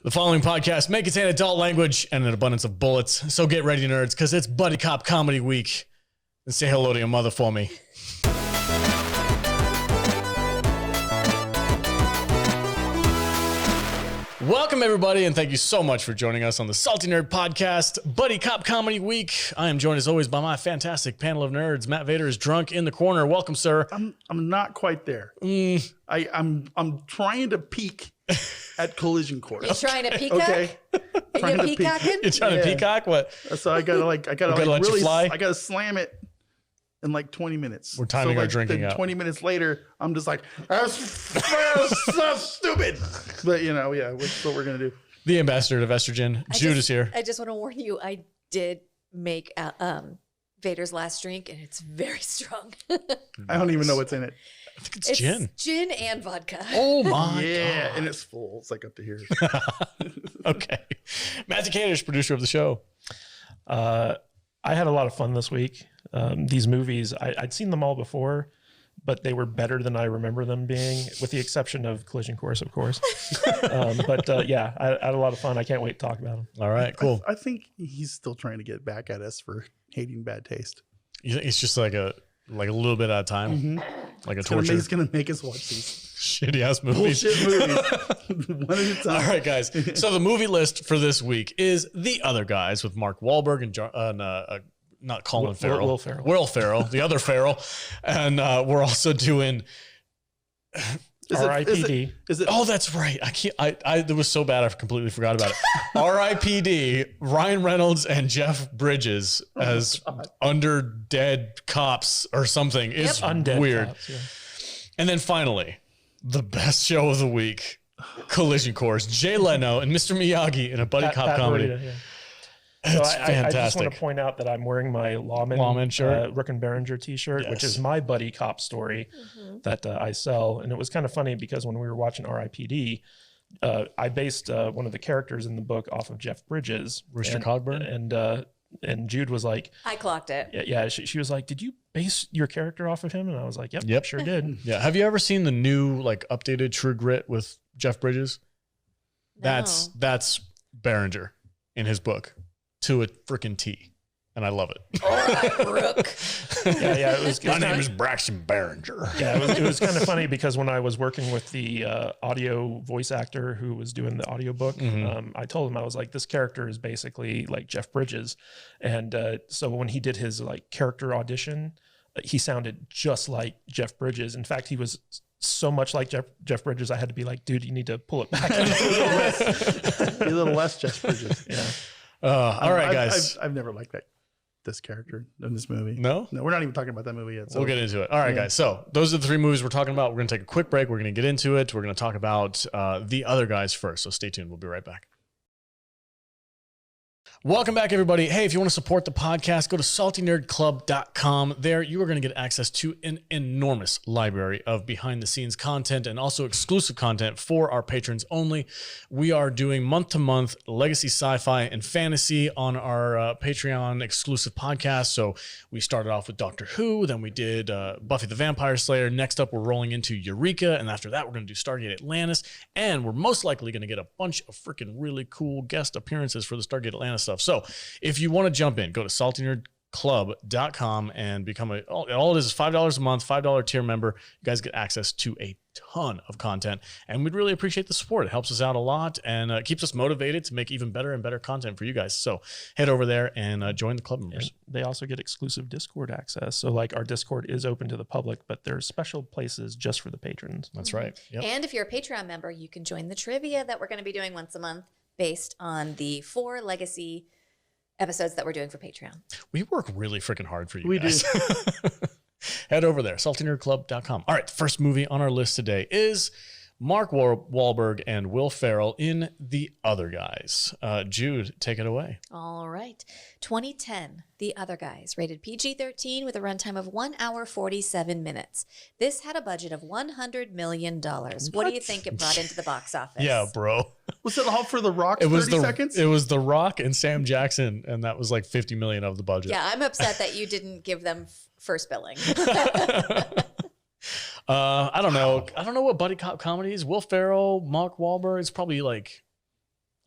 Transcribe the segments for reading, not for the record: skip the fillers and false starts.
The following podcast may contain adult language and an abundance of bullets, so get ready, nerds, because it's Buddy Cop Comedy Week. And say hello to your mother for me. Welcome, everybody, and thank you so much for joining us on the Salty Nerd Podcast, Buddy Cop Comedy Week. I am joined, as always, by my fantastic panel of nerds. Matt Vader is drunk in the corner. Welcome, sir. I'm not quite there. I'm trying to peek at collision course. You're trying to peacock? Okay. Are you peacocking? You're trying to peacock? What? So I gotta let you fly? I gotta slam it in like 20 minutes. We're timing our drinking out. 20 minutes later, I'm just like, that's so stupid. But what's what we're gonna do. The ambassador of estrogen, Jude is here. I just want to warn you, I did make Vader's last drink, and it's very strong. I don't even know what's in it. I think it's gin. Gin and vodka. Oh my God. God. And it's full. It's like up to here. Okay. Matthew Caters, producer of the show. I had a lot of fun this week. These movies, I'd seen them all before, but they were better than I remember them being, with the exception of Collision Course, of course. I had a lot of fun. I can't wait to talk about them. All right, cool. I think he's still trying to get back at us for hating bad taste. It's just like a little bit at a time, like a torture. He's gonna make us watch these shitty ass movies. Bullshit movies, one at a time. All right, guys. So the movie list for this week is The Other Guys with Mark Wahlberg and not Colin Farrell, Will Ferrell, the other Ferrell, and we're also doing R.I.P.D. Is it? Oh, that's right. I can't. It was so bad I completely forgot about it. R.I.P.D. Ryan Reynolds and Jeff Bridges as under dead cops or something. It's weird. Cops, yeah. And then finally, the best show of the week, Collision Course. Jay Leno and Mr. Miyagi in a buddy cop comedy. Morita, yeah. It's fantastic. I just want to point out that I'm wearing my Lawman shirt, Rook and Berenger t-shirt, which is my buddy cop story that I sell. And it was kind of funny because when we were watching R.I.P.D., I based one of the characters in the book off of Jeff Bridges. Rooster Cogburn? And Jude was like... I clocked it. Yeah, she was like, did you base your character off of him? And I was like, yep. Sure did. Yeah. Have you ever seen the new updated True Grit with Jeff Bridges? No. That's Berenger in his book. To a freaking T, and I love it. All right, Rook. Yeah. My name is Braxton Berenger. Yeah, it was kind of funny because when I was working with the audio voice actor who was doing the audiobook, I told him, I was like, this character is basically like Jeff Bridges, and so when he did his character audition, he sounded just like Jeff Bridges. In fact, he was so much like Jeff Bridges, I had to be like, dude, you need to pull it back a little less Jeff Bridges. Yeah. All right, guys. I've never liked this character in this movie. No, we're not even talking about that movie yet. So. We'll get into it. All right, guys. So those are the three movies we're talking about. We're going to take a quick break. We're going to get into it. We're going to talk about The Other Guys first. So stay tuned. We'll be right back. Welcome back, everybody. Hey, if you want to support the podcast, go to saltynerdclub.com. There, you are going to get access to an enormous library of behind-the-scenes content and also exclusive content for our patrons only. We are doing month-to-month legacy sci-fi and fantasy on our Patreon exclusive podcast. So we started off with Doctor Who, then we did Buffy the Vampire Slayer. Next up, we're rolling into Eureka, and after that, we're going to do Stargate Atlantis, and we're most likely going to get a bunch of freaking really cool guest appearances for the Stargate Atlantis stuff. So if you want to jump in, go to saltynerdclub.com and become all it is $5 a month, $5 tier member. You guys get access to a ton of content, and we'd really appreciate the support. It helps us out a lot and keeps us motivated to make even better and better content for you guys. So head over there and join the club members. And they also get exclusive Discord access. So our Discord is open to the public, but there's special places just for the patrons. That's right. Yep. And if you're a Patreon member, you can join the trivia that we're going to be doing once a month based on the 4 legacy episodes that we're doing for Patreon. We work really freaking hard for you we guys. Do. Head over there, saltynerdclub.com. All right, the first movie on our list today is Mark Wahlberg and Will Ferrell in The Other Guys. Jude, take it away. All right. 2010, The Other Guys, rated PG-13 with a runtime of 1 hour, 47 minutes. This had a budget of $100 million. What do you think it brought into the box office? Yeah, bro. Was it all for The Rock? 30 seconds? It was The Rock and Sam Jackson, and that was like $50 million of the budget. Yeah, I'm upset that you didn't give them first billing. I don't know. I don't know what buddy cop comedy is. Will Ferrell, Mark Wahlberg. It's probably like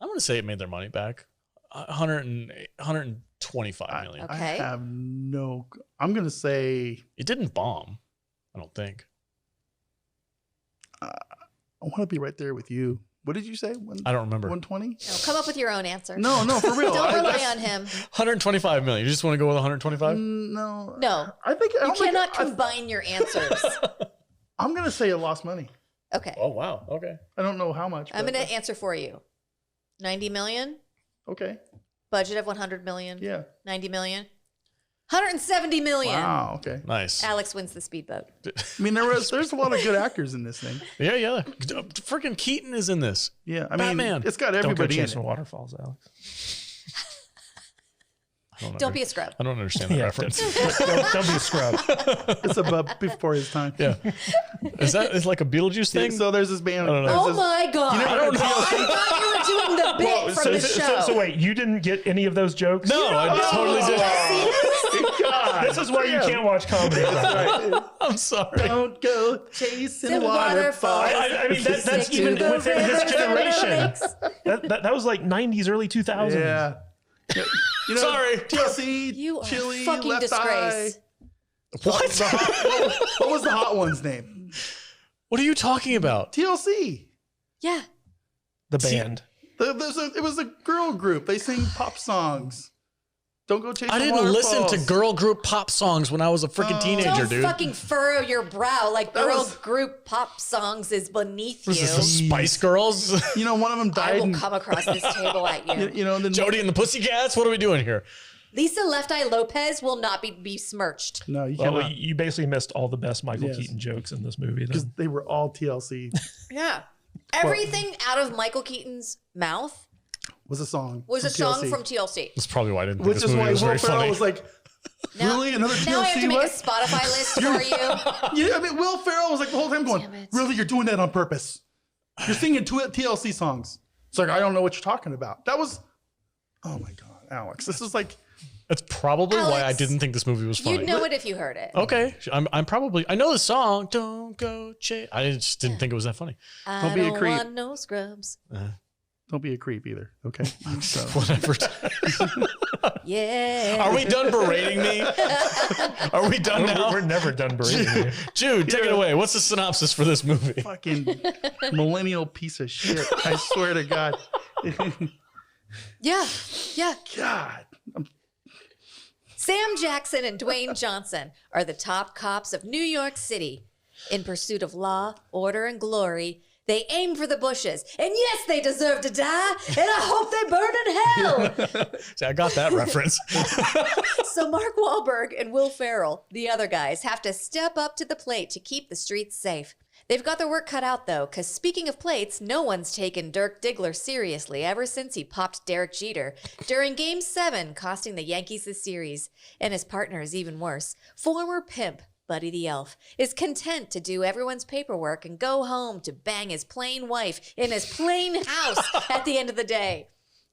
I'm going to say it made their money back. 125 million. Okay. I have no. I'm gonna say It didn't bomb, I don't think. I want to be right there with you. What did you say? I don't remember. 120? No, come up with your own answer. No, for real. Don't rely on him. 125 million. You just want to go with 125? No. No. I think You cannot combine your answers. I'm gonna say it lost money. Okay. Oh, wow. Okay. I don't know how much. I'm but- going to answer for you. 90 million. Okay. Budget of 100 million. Yeah. 90 million. 170 million. Wow. Okay. Nice. Alex wins the speedboat. I mean, there's a lot of good actors in this thing. Yeah. Freaking Keaton is in this. Yeah. I mean, Batman. it's got Don't go everybody in chasing it. waterfalls, Alex. Don't be a scrub. I don't understand that reference. Don't be a scrub. It's above before his time. Yeah. Is that is like a Beetlejuice thing? So there's this band. don't know. there's Oh this- my God. You never I heard of TLC? thought you were doing the bit from the show. So wait, you didn't get any of those jokes? No, I totally did. God. This is why you can't watch comedy. Right. I'm sorry. Don't go chasing The waterfalls. I mean, that's Stick to even the within this river generation. lakes. That was like 90s, early 2000s. Yeah. You know, Sorry. TLC, You are a Chili, fucking Left disgrace. Eye. What was the hot one's name? What are you talking about? TLC. Yeah. The band. It was a girl group. They sing pop songs. Don't go chasing I didn't listen to waterfalls. girl group pop songs when I was a freaking teenager, Don't dude. fucking furrow your brow like That girl was- group pop songs is beneath Was this the you. Spice Girls? You know, one of them I died. will come across this table at you. You know, then Jody and the Pussycats? What are we doing here? Lisa Left Eye Lopez will not be besmirched. No, you Well, cannot. you basically missed all the best Michael Yes. Keaton jokes in this movie. Because Then. they were all TLC. Yeah. Everything out of Michael Keaton's mouth Was a song. was a from song TLC. from TLC. That's probably why I didn't think Which this is movie why was Will very Ferrell funny. was like, really? Another TLC? Now I have to make a what? Spotify list for you. Yeah, I mean, Will Ferrell was like the whole time going, Damn it. really? You're doing that on purpose. You're singing TLC songs. It's like, I don't know what you're talking about. That was, oh my God, Alex. This is like, That's probably why I Alex, didn't think this movie was funny. You'd know it if you heard it. Okay, I'm probably I know the song. Don't go chase. I just didn't think it was that funny. I be a don't creep. want no scrubs. don't be a creep either, okay? So, Whatever. Yeah. Are we done berating me? Are we done now? We're never done berating you. Jude, take it away. What's the synopsis for this movie? fucking millennial piece of shit. I swear to God. Yeah. Yeah. God. Sam Jackson and Dwayne Johnson are the top cops of New York City. In pursuit of law, order, and glory, they aim for the bushes. And yes, they deserve to die, and I hope they burn in hell. See, I got that reference. So Mark Wahlberg and Will Ferrell, the other guys, have to step up to the plate to keep the streets safe. They've got their work cut out, though, because speaking of plates, no one's taken Dirk Diggler seriously ever since he popped Derek Jeter during Game 7, costing the Yankees the series. And his partner is even worse. Former pimp Buddy the Elf is content to do everyone's paperwork and go home to bang his plain wife in his plain house at the end of the day.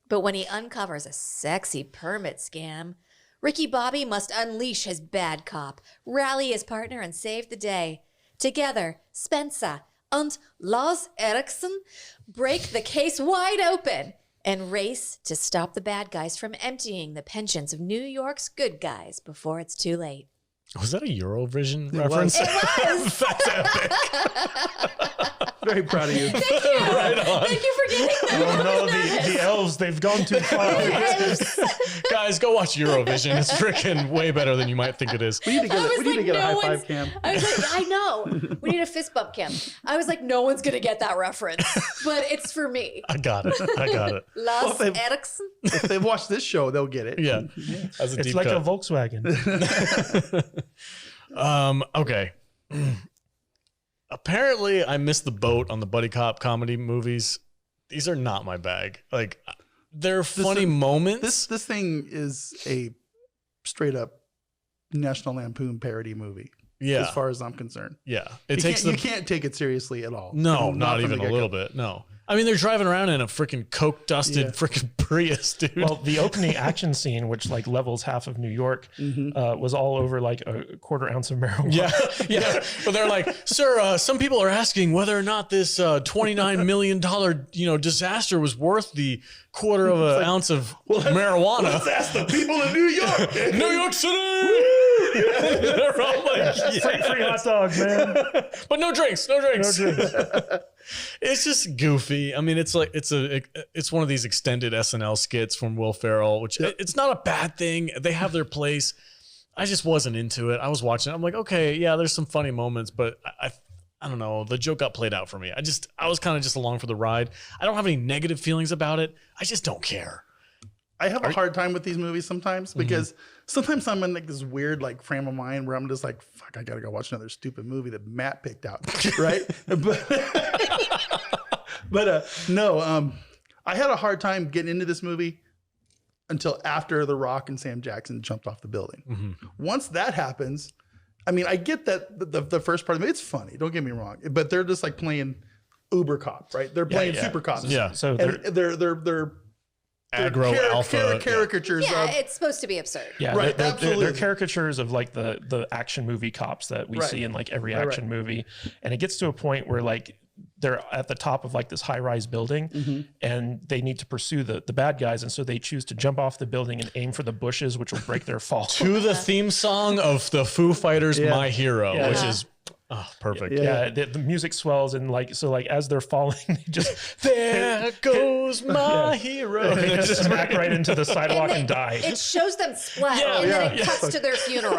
But when he uncovers a sexy permit scam, Ricky Bobby must unleash his bad cop, rally his partner, and save the day. Together, Spencer and Lars Eriksson break the case wide open and race to stop the bad guys from emptying the pensions of New York's good guys before it's too late. Was that a Eurovision It reference? was. It was! That's epic. Very proud of you. Thank you! Right on. Thank you for getting that. Oh no, the elves, they've gone too far. Yes. Guys, go watch Eurovision. It's freaking way better than you might think it is. We need to I was get, we need to like, get a no high one's- five cam. I was like, I know. We need a fist bump cam. I was like, no one's going to get that reference, but it's for me. I got it. Lars Well, they've- Eriksson. If they watch this show, they'll get it. Yeah. That's a It's deep like cut. a Volkswagen. Okay. Apparently, I missed the boat on the buddy cop comedy movies. These are not my bag. Like, they're funny moments. This thing is a straight up National Lampoon parody movie. Yeah. As far as I'm concerned. Yeah. It You takes can't, the. you can't take it seriously at all. No, not from even the a little get-go. bit. No. I mean, they're driving around in a freaking coke dusted freaking Prius, dude. Well, the opening action scene, which like levels half of New York, was all over like a quarter ounce of marijuana. Yeah. But they're like, sir, some people are asking whether or not this $29 million, disaster was worth the quarter of an ounce of marijuana. Let's ask the people in New York. New York City. They're all like, Free hot dogs, man. But no drinks. It's just goofy. I mean, it's like it's one of these extended SNL skits from Will Ferrell, which it's not a bad thing. They have their place. I just wasn't into it. I was watching it. I'm like, okay, yeah, there's some funny moments, but I don't know. The joke got played out for me. I was kind of just along for the ride. I don't have any negative feelings about it. I just don't care. I have a hard time with these movies sometimes because sometimes I'm in like this weird like frame of mind where I'm just like, fuck, I gotta go watch another stupid movie that Matt picked out, right? No, I had a hard time getting into this movie until after The Rock and Sam Jackson jumped off the building. Once that happens, I mean, I get that the first part of it, it's funny. Don't get me wrong, but they're just like playing Uber cop, right? They're playing super cops. Yeah. So they're aggro alpha caricatures. Yeah, of, it's supposed to be absurd. yeah, Right, they're caricatures of like the action movie cops that we Right. see in like every action movie, and it gets to a point where like they're at the top of like this high-rise building and they need to pursue the bad guys, and so they choose to jump off the building and aim for the bushes, which will break their fall. to the theme song of the Foo Fighters' My Hero, which is perfect. Yeah, the music swells, and like as they're falling, they just There goes my hero. they just smack right into the sidewalk and die. It shows them splat, Yeah, and then it yeah. cuts to their funeral.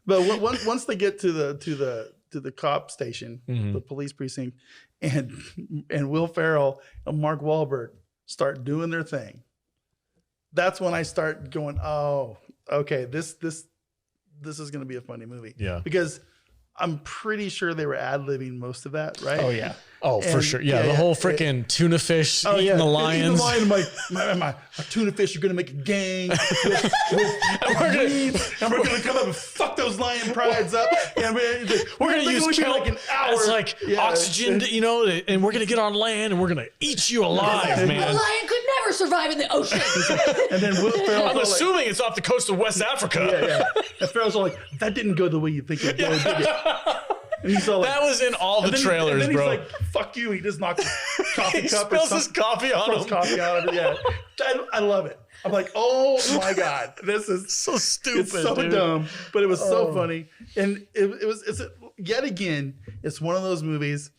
But once they get to the cop station, the police precinct, and Will Ferrell and Mark Wahlberg start doing their thing, that's when I start going, oh, okay, this is going to be a funny movie. Yeah. Because I'm pretty sure they were ad-libbing most of that, right? Oh yeah. Oh, for And- sure. Yeah, yeah, the yeah. whole freaking tuna fish eating the lions. Eating the lion. My tuna fish, you're going to make a gang. and we're going to come up and fuck those lion prides up. And we're We're gonna use kelp like an hour. as like oxygen, and we're gonna get on land and we're gonna eat you alive, A man. lion could never survive in the ocean. And then Will Ferrell's I'm all assuming it's off the coast of West Africa. And Ferrell's all like, that didn't go the way you think it would go, did it? And he's all like, That was in all the and then trailers, he's bro. like, fuck you. He just knocks his coffee He cup or spills his something. coffee on Spills him. coffee out of it. Yeah. I love it. I'm like, oh my God, this is So stupid. it's so dude. dumb, but it was so funny. And it's yet again, it's one of those movies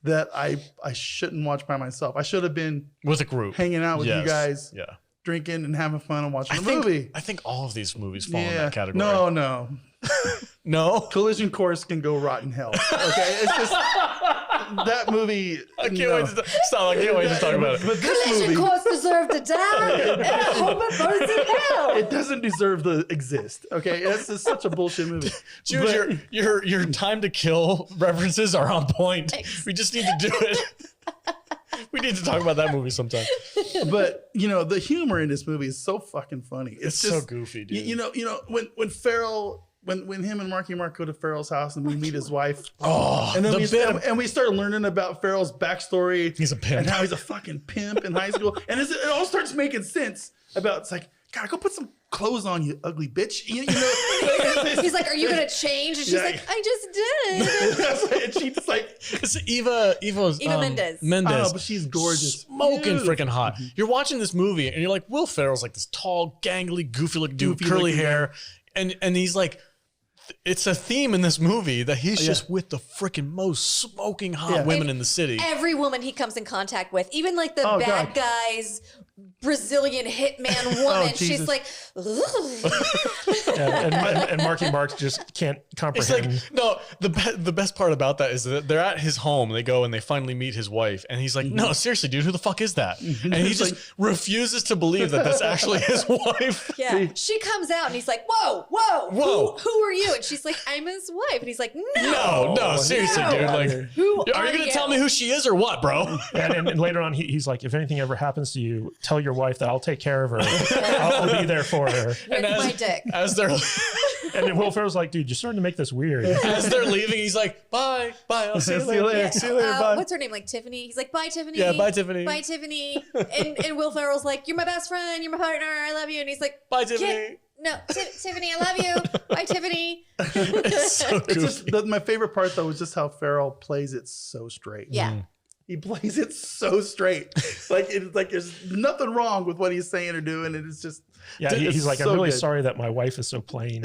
that I shouldn't watch by myself. I should have been With a group. hanging out with Yes. you guys, Yeah. drinking and having fun and watching the movie. I think all of these movies fall in that category. No. No? Collision Course can go rot in hell. Okay, it's just that movie. I can't wait to stop. I can't wait to talk about it. But this Collision movie, course deserve to die, and I hope it burns in hell. it doesn't deserve to exist. Okay, it's just such a bullshit movie. Jude, your time to kill references are on point. Thanks. We just need to do it. We need to talk about that movie sometime. But the humor in this movie is so fucking funny. It's just so goofy, dude. You know when Farrell. When him and Marky Mark go to Farrell's house and we meet his wife, Oh, and then the we start learning about Farrell's backstory. He's a pimp. and how he's a fucking pimp in high school, and it all starts making sense about. It's like, God, go put some clothes on, you ugly bitch. He's like, "Are you gonna change?" And she's Yeah. like, "I just did." And she's like, It's Eva Mendes. oh, but she's gorgeous, Smoking Beautiful. freaking hot. You're watching this movie and you're like, Will Ferrell's like this tall, gangly, goofy looking dude, Goofy curly looking hair. And he's like, it's a theme in this movie that he's just with the freaking most smoking hot women in the city. Every woman he comes in contact with, even like the Oh, bad God. guys, Brazilian hitman woman, she's Jesus. like, "Ugh." and Marky Mark just can't It's comprehend. like, no, the best part about that is that they're at his home. They go and they finally meet his wife. And he's like, no, seriously, dude, who the fuck is that? And he It's just like- refuses to believe that that's actually his wife. Yeah, she comes out and he's like, "Whoa, Whoa. who are you?" And she's like, "I'm his wife." And he's like, No, seriously, No. dude. Like, Who are you going to tell me who she is or what, bro? And later on, he's like, if anything ever happens to you, tell your wife that I'll take care of her. I'll be there for her. With my dick. As they're And then Will Ferrell's like, dude, you're starting to make this weird. As they're leaving, he's like, bye, I'll see you later. Yeah. See you later, bye. What's her name? Like Tiffany? He's like, bye, Tiffany. Yeah, bye, Tiffany. Bye, Tiffany. And Will Ferrell's like, you're my best friend. You're my partner. I love you. And he's like, Bye, Tiffany. No, Tiffany, I love you. Bye, Tiffany. It's so It's goofy. just, my favorite part though was just how Farrell plays it so straight. Yeah. He plays it so straight. It's like there's nothing wrong with what he's saying or doing. And it's just Yeah, he's like, so I'm really good. sorry that my wife is so plain.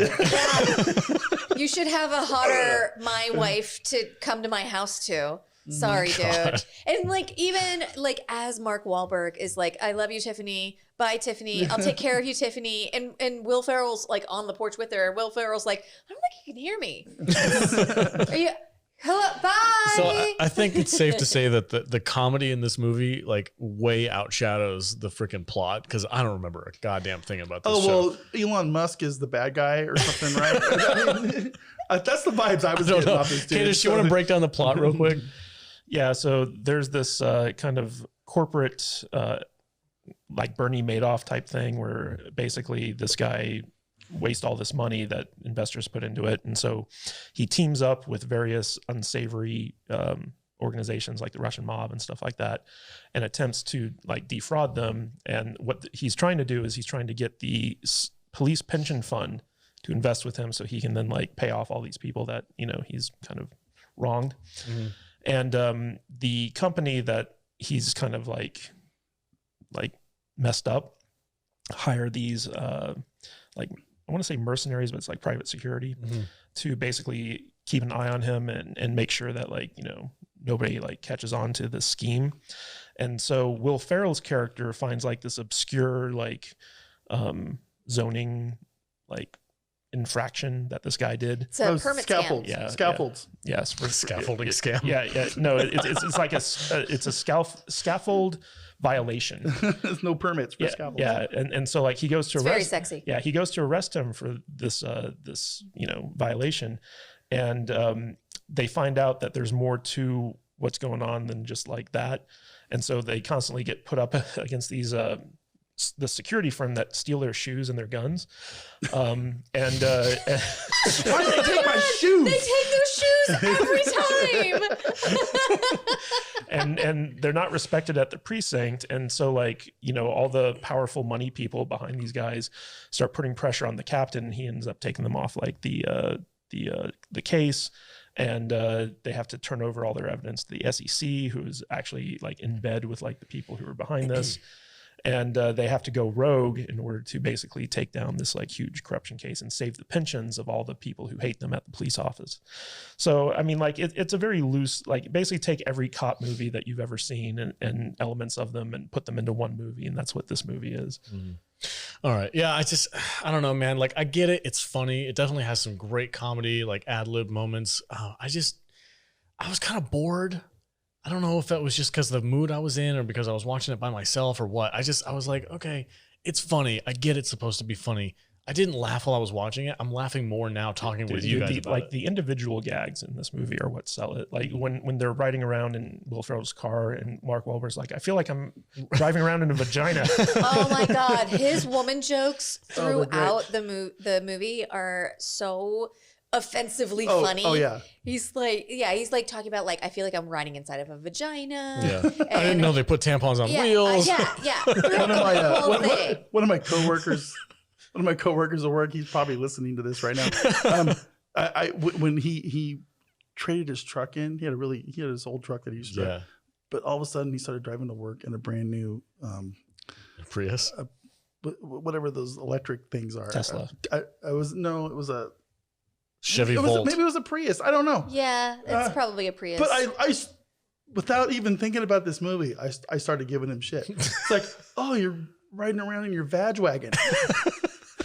You should have a hotter my wife to come to my house to. Sorry, dude. And like, even like as Mark Wahlberg is like, I love you, Tiffany. Bye, Tiffany. I'll take care of you, Tiffany. And Will Ferrell's like on the porch with her. Will Ferrell's like, I don't think he can hear me. Are you? Hello, bye. So I think it's safe to say that the comedy in this movie like way outshadows the freaking plot because I don't remember a goddamn thing about this show. Elon Musk is the bad guy or something, right? I mean, that's the vibes I was I don't getting know. off this dude. Candace, you want to break down the plot real quick? Yeah, so there's this kind of corporate, like Bernie Madoff type thing where basically this guy wastes all this money that investors put into it. And so he teams up with various unsavory organizations like the Russian mob and stuff like that and attempts to like defraud them. And what he's trying to do is he's trying to get the police pension fund to invest with him so he can then like pay off all these people that, you know, he's kind of wronged. Mm-hmm. And the company that he's kind of like messed up hire these like I want to say mercenaries, but it's like private security to basically keep an eye on him and make sure that like, you know, nobody like catches on to this scheme. And so Will Ferrell's character finds like this obscure like zoning like infraction that this guy did. It's a permit scaffolds. scam. Yeah, Scaffolds. Yeah. Yes, for Scaffolding scam. Yeah. No, it's like it's a scaffold violation. There's no permits for scaffolds. Yeah, and so like he goes to It's arrest. very sexy. Yeah, he goes to arrest him for this you know violation, and they find out that there's more to what's going on than just like that, and so they constantly get put up against these the security firm that steal their shoes and their guns, and Why did they take my shoes? They take their shoes every time. and they're not respected at the precinct, and so like you know all the powerful money people behind these guys start putting pressure on the captain, and he ends up taking them off like the case, and they have to turn over all their evidence to the SEC, who is actually like in bed with like the people who are behind this. And they have to go rogue in order to basically take down this like huge corruption case and save the pensions of all the people who hate them at the police office. So, I mean, like it's a very loose, like basically take every cop movie that you've ever seen and elements of them and put them into one movie. And that's what this movie is. Mm. All right. Yeah. I don't know, man. Like I get it. It's funny. It definitely has some great comedy, like ad lib moments. I was kind of bored. I don't know if that was just because of the mood I was in or because I was watching it by myself or what. I was like, okay, it's funny. I get it's supposed to be funny. I didn't laugh while I was watching it. I'm laughing more now talking with you guys about it. The individual gags in this movie are what sell it. Like when they're riding around in Will Ferrell's car and Mark Wahlberg's like, I feel like I'm driving around in a vagina. Oh my God. His woman jokes they're throughout the movie are so offensively funny. Oh yeah. He's like talking about like, I feel like I'm riding inside of a vagina. Yeah. I didn't know they put tampons on Yeah, wheels. yeah. One of my coworkers at work, he's probably listening to this right now. When he traded his truck in, he had his old truck that he used to drive. But all of a sudden he started driving to work in a brand new Prius, whatever those electric things are. Tesla. It was a Chevy Volt. Maybe it was a Prius. I don't know. Yeah, it's probably a Prius. But I without even thinking about this movie, I started giving him shit. It's like, oh, you're riding around in your vag wagon.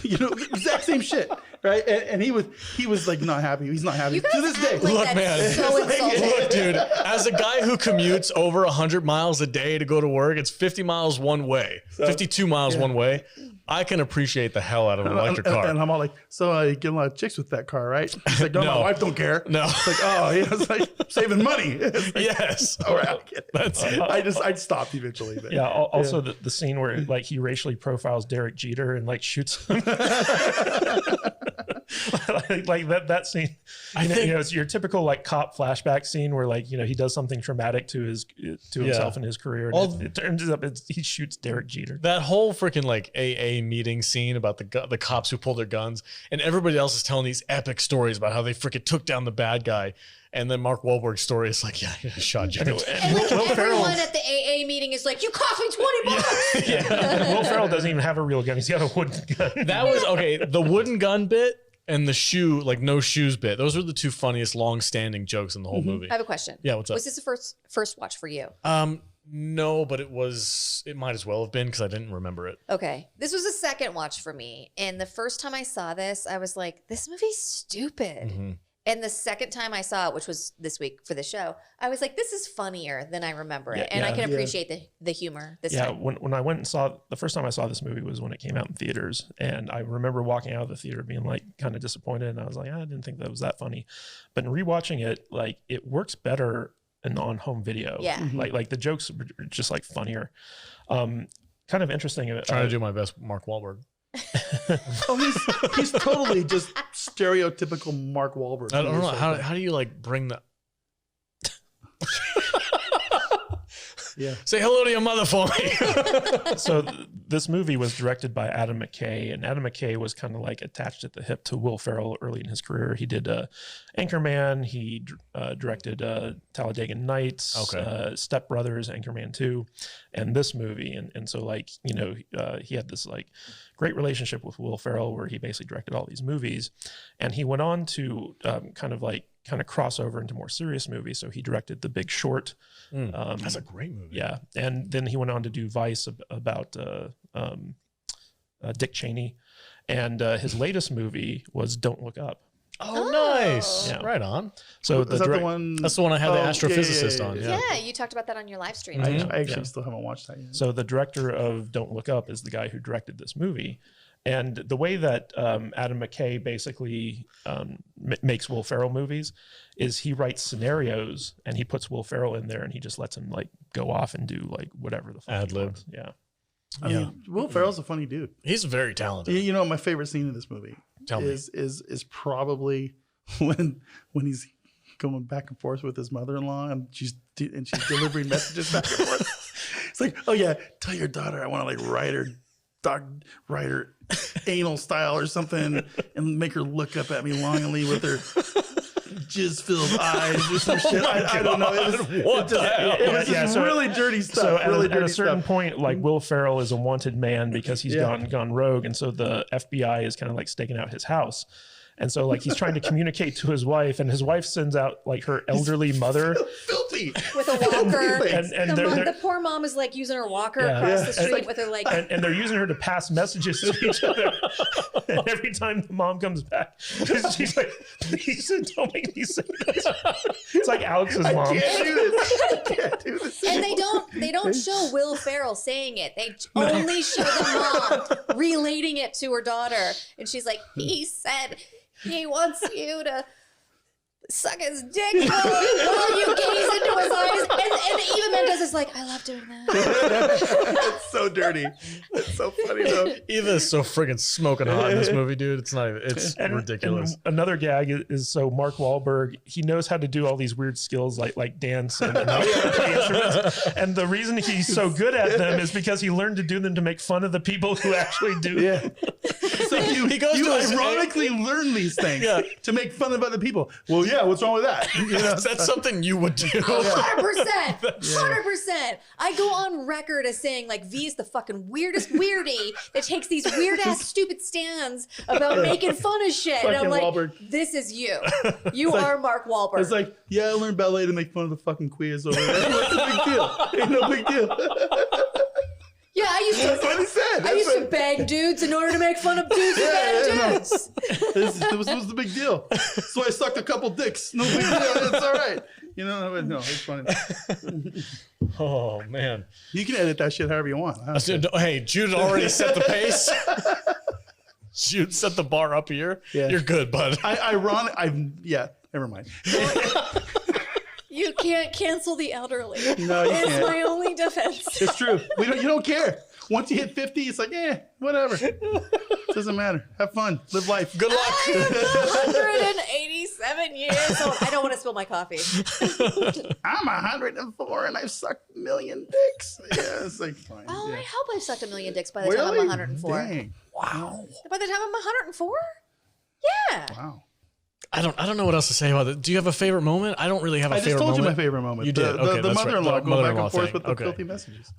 You know, exact same shit, right? And he was like not happy. He's not happy You guys to this day. act like Look, that's man. so insulting. Look, dude, as a guy who commutes over 100 miles a day to go to work, it's 50 miles one way, 52 miles one way. I can appreciate the hell out of an electric car. And I'm all like, so you get a lot of chicks with that car, right? He's like, no, No. my wife don't care. No. It's like, oh, yeah, it's like saving money. It's like, Yes. all right, I get it. That's it. I stopped eventually. But Yeah. Also, the scene where like he racially profiles Derek Jeter and like shoots him. like that scene. I think it's your typical like cop flashback scene where like he does something traumatic to himself and his career. And it turns up he shoots Derek Jeter. that whole freaking like AA meeting scene about the cops who pulled their guns, and everybody else is telling these epic stories about how they freaking took down the bad guy. And then Mark Wahlberg's story is like, yeah, I shot you. And everyone at the AA meeting is like, you cost me $20. And Will Ferrell doesn't even have a real gun. He's got a wooden gun. That was okay. The wooden gun bit and the shoe, like no shoes bit. Those were the two funniest long-standing jokes in the whole movie. I have a question. Yeah, what's up? Was this the first watch for you? No, but it might as well have been because I didn't remember it. Okay. This was a second watch for me. And the first time I saw this, I was like, this movie's stupid. Mm-hmm. And the second time I saw it, which was this week for the show, I was like, this is funnier than I remember it. And I can appreciate the humor this time. When I went and saw the first time I saw this movie was when it came out in theaters. And I remember walking out of the theater being like kind of disappointed. And I was like, I didn't think that was that funny. But in rewatching it, like it works better on home video. Yeah. Like the jokes are just like funnier. Kind of interesting. Trying to do my best, Mark Wahlberg. He's totally just stereotypical Mark Wahlberg. I don't know how do you like bring the Yeah. Say hello to your mother for me. So this movie was directed by Adam McKay, and Adam McKay was kind of like attached at the hip to Will Ferrell early in his career. He did Anchorman. He directed Talladega Nights, Step Brothers, Anchorman 2, and this movie. And so like, he had this like great relationship with Will Ferrell where he basically directed all these movies. And he went on to kind of cross over into more serious movies. So he directed The Big Short. That's a great movie. Yeah. And then he went on to do Vice about Dick Cheney. And his latest movie was Don't Look Up. Oh, nice. Yeah. Right on. So Is that the one? That's the one I had the astrophysicist on. Yeah, you talked about that on your live stream. I actually still haven't watched that yet. So the director of Don't Look Up is the guy who directed this movie. And the way that Adam McKay basically makes Will Ferrell movies is he writes scenarios and he puts Will Ferrell in there and he just lets him like go off and do like whatever the fuck Ad he lib. wants. Yeah. I mean, Will Ferrell's a funny dude. He's very talented. You know, my favorite scene in this movie is probably when he's going back and forth with his mother-in-law and she's delivering messages back and forth. It's like, oh yeah, tell your daughter I want to like ride her anal style or something and make her look up at me longingly with her jizz-filled eyes or some shit. I don't know. It was really dirty stuff. So at a certain point, like Will Ferrell is a wanted man because he's gone rogue, and so the FBI is kind of like staking out his house. And so like he's trying to communicate to his wife, and his wife sends out like her elderly mother filthy with a walker. and the poor mom is like using her walker across the street with her like and they're using her to pass messages to each other. And every time the mom comes back, she's like, please don't make me say this. It's like Alex's mom. I can't do this. And they don't show Will Ferrell saying it. They only show the mom relating it to her daughter. And she's like, he said he wants you to suck his dick while you gaze into his eyes. And Eva Mendes is like, I love doing that. That's so dirty. That's so funny though. Eva is so friggin' smoking hot in this movie, dude. It's not even, it's ridiculous. And another gag is so Mark Wahlberg, he knows how to do all these weird skills like dance and play instruments. And the reason he's so good at them is because he learned to do them to make fun of the people who actually do them. So you ironically learn these things to make fun of other people. Well, yeah, what's wrong with that? That's something you would do. 100%. 100%. I go on record as saying like V is the fucking weirdest weirdie that takes these weird ass stupid stands about making fun of shit. And I'm like, Wahlberg. This is you. You are Mark Wahlberg. It's like, yeah, I learned ballet to make fun of the fucking queers over there. What's the big deal? Ain't no big deal. Yeah, That's what he said. I used to bang dudes in order to make fun of dudes who bang dudes. This was the big deal. So I sucked a couple dicks. No big deal. It's all right. No, it's funny. Oh, man. You can edit that shit however you want. Hey, Jude already set the pace. Jude set the bar up here. Yeah. You're good, bud. Never mind. You can't cancel the elderly. No, you It's can't. my only defense. It's true. You don't care. Once you hit 50, it's like, whatever. Doesn't matter. Have fun. Live life. Good luck. I'm 187 years old. I don't want to spill my coffee. I'm 104 and I've sucked 1 million dicks. Yeah, it's like fine. Oh, yeah. I hope I've sucked 1 million dicks by the time I'm 104. Dang. Wow. By the time I'm 104? Yeah. Wow. I don't know what else to say about it. Do you have a favorite moment? I don't really have a I favorite just moment. told you my favorite moment. You did. The Okay, that's right. mother-in-law The go back mother-in-law and forth thing. with the Okay. filthy messages.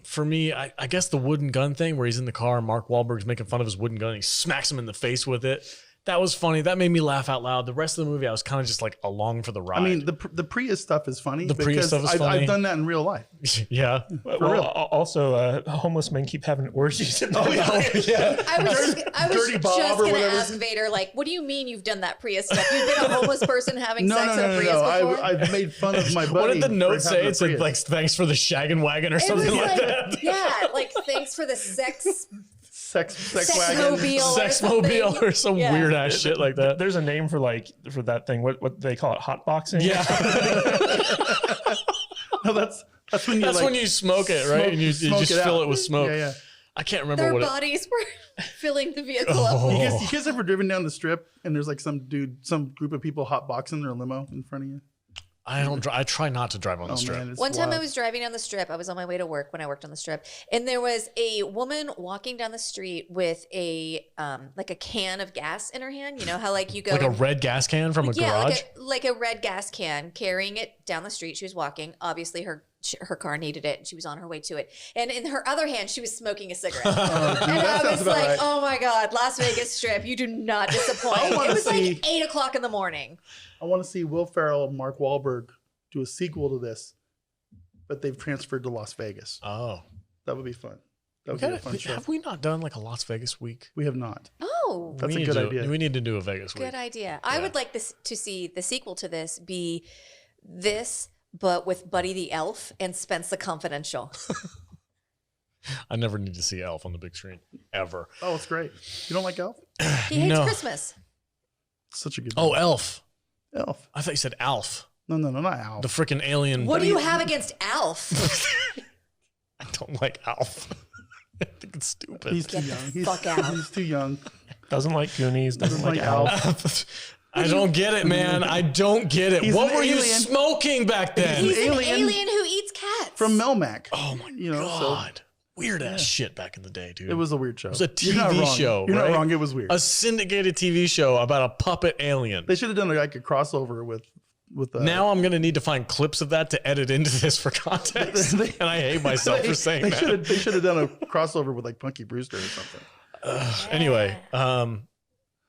For me, I guess the wooden gun thing where he's in the car and Mark Wahlberg's making fun of his wooden gun and he smacks him in the face with it. That was funny. That made me laugh out loud. The rest of the movie, I was kind of just like along for the ride. I mean, the Prius stuff is funny. The Prius stuff is funny. I've done that in real life. yeah. Well, also, homeless men keep having orgies. In Oh, yeah. I was Dirty Bob just or going to whatever. ask Vader, like, what do you mean you've done that Prius stuff? You've been a homeless person having No. sex in a Prius before? I've made fun of my buddy. What did the note for say? having a It said Prius. like, thanks for the shaggin' wagon or It something was like that. Yeah, like, thanks for the sex sex wagon. mobile. Sexmobile or some Yeah. weird ass shit like that. There's a name for that thing. What they call it, hotboxing. Yeah. No, that's when you That's when you smoke it, right? And you smoke just it fill out. it with smoke. Yeah. I can't remember Their what bodies were filling the vehicle Oh. up. You guys ever driven down the strip and there's like some group of people hotboxing their limo in front of you? I try not to drive on the Oh strip. man, it's One time I wild. was driving down the strip. I was on my way to work when I worked on the strip. And there was a woman walking down the street with a like a can of gas in her hand. You know how like you go Like a and- red gas can from a garage. like a red gas can, carrying it down the street. She was walking. Obviously, her car needed it, and she was on her way to it. And in her other hand, she was smoking a cigarette. Oh, dude, and that I sounds was about like, right. "Oh my god, Las Vegas Strip, you do not disappoint." I wanna It was see- like 8:00 in the morning. I want to see Will Ferrell and Mark Wahlberg do a sequel to this, but they've transferred to Las Vegas. Oh. That would be fun. That would be a fun show. Have we not done like a Las Vegas week? We have not. Oh, That's We a need good to- idea. We need to do a Vegas week. good idea. I would like to see the sequel to this be this, but with Buddy the Elf and Spence the Confidential. I never need to see Elf on the big screen ever. Oh, it's great. You don't like Elf? He hates No. Christmas. Such a good Oh, Elf. Elf. I thought you said Alf. No, not Elf. The freaking alien. What do you have against Alf? I don't like Alf. I think it's stupid. He's too Get the young. fuck out. He's too young. Doesn't like Goonies. Doesn't like like Alf. I don't get it, man. I don't get it. He's What an were you alien. smoking back then? He's an alien. alien who eats cats. From Melmac. Oh my You know, so- god. Weird ass shit back in the day, dude. It was a weird show. It was a TV show, You're right? not wrong. It was weird. a syndicated TV show about a puppet alien. They should have done like a crossover with. Now I'm gonna need to find clips of that to edit into this for context, and I hate myself for saying that. They should have done a crossover with like Punky Brewster or something. Anyway,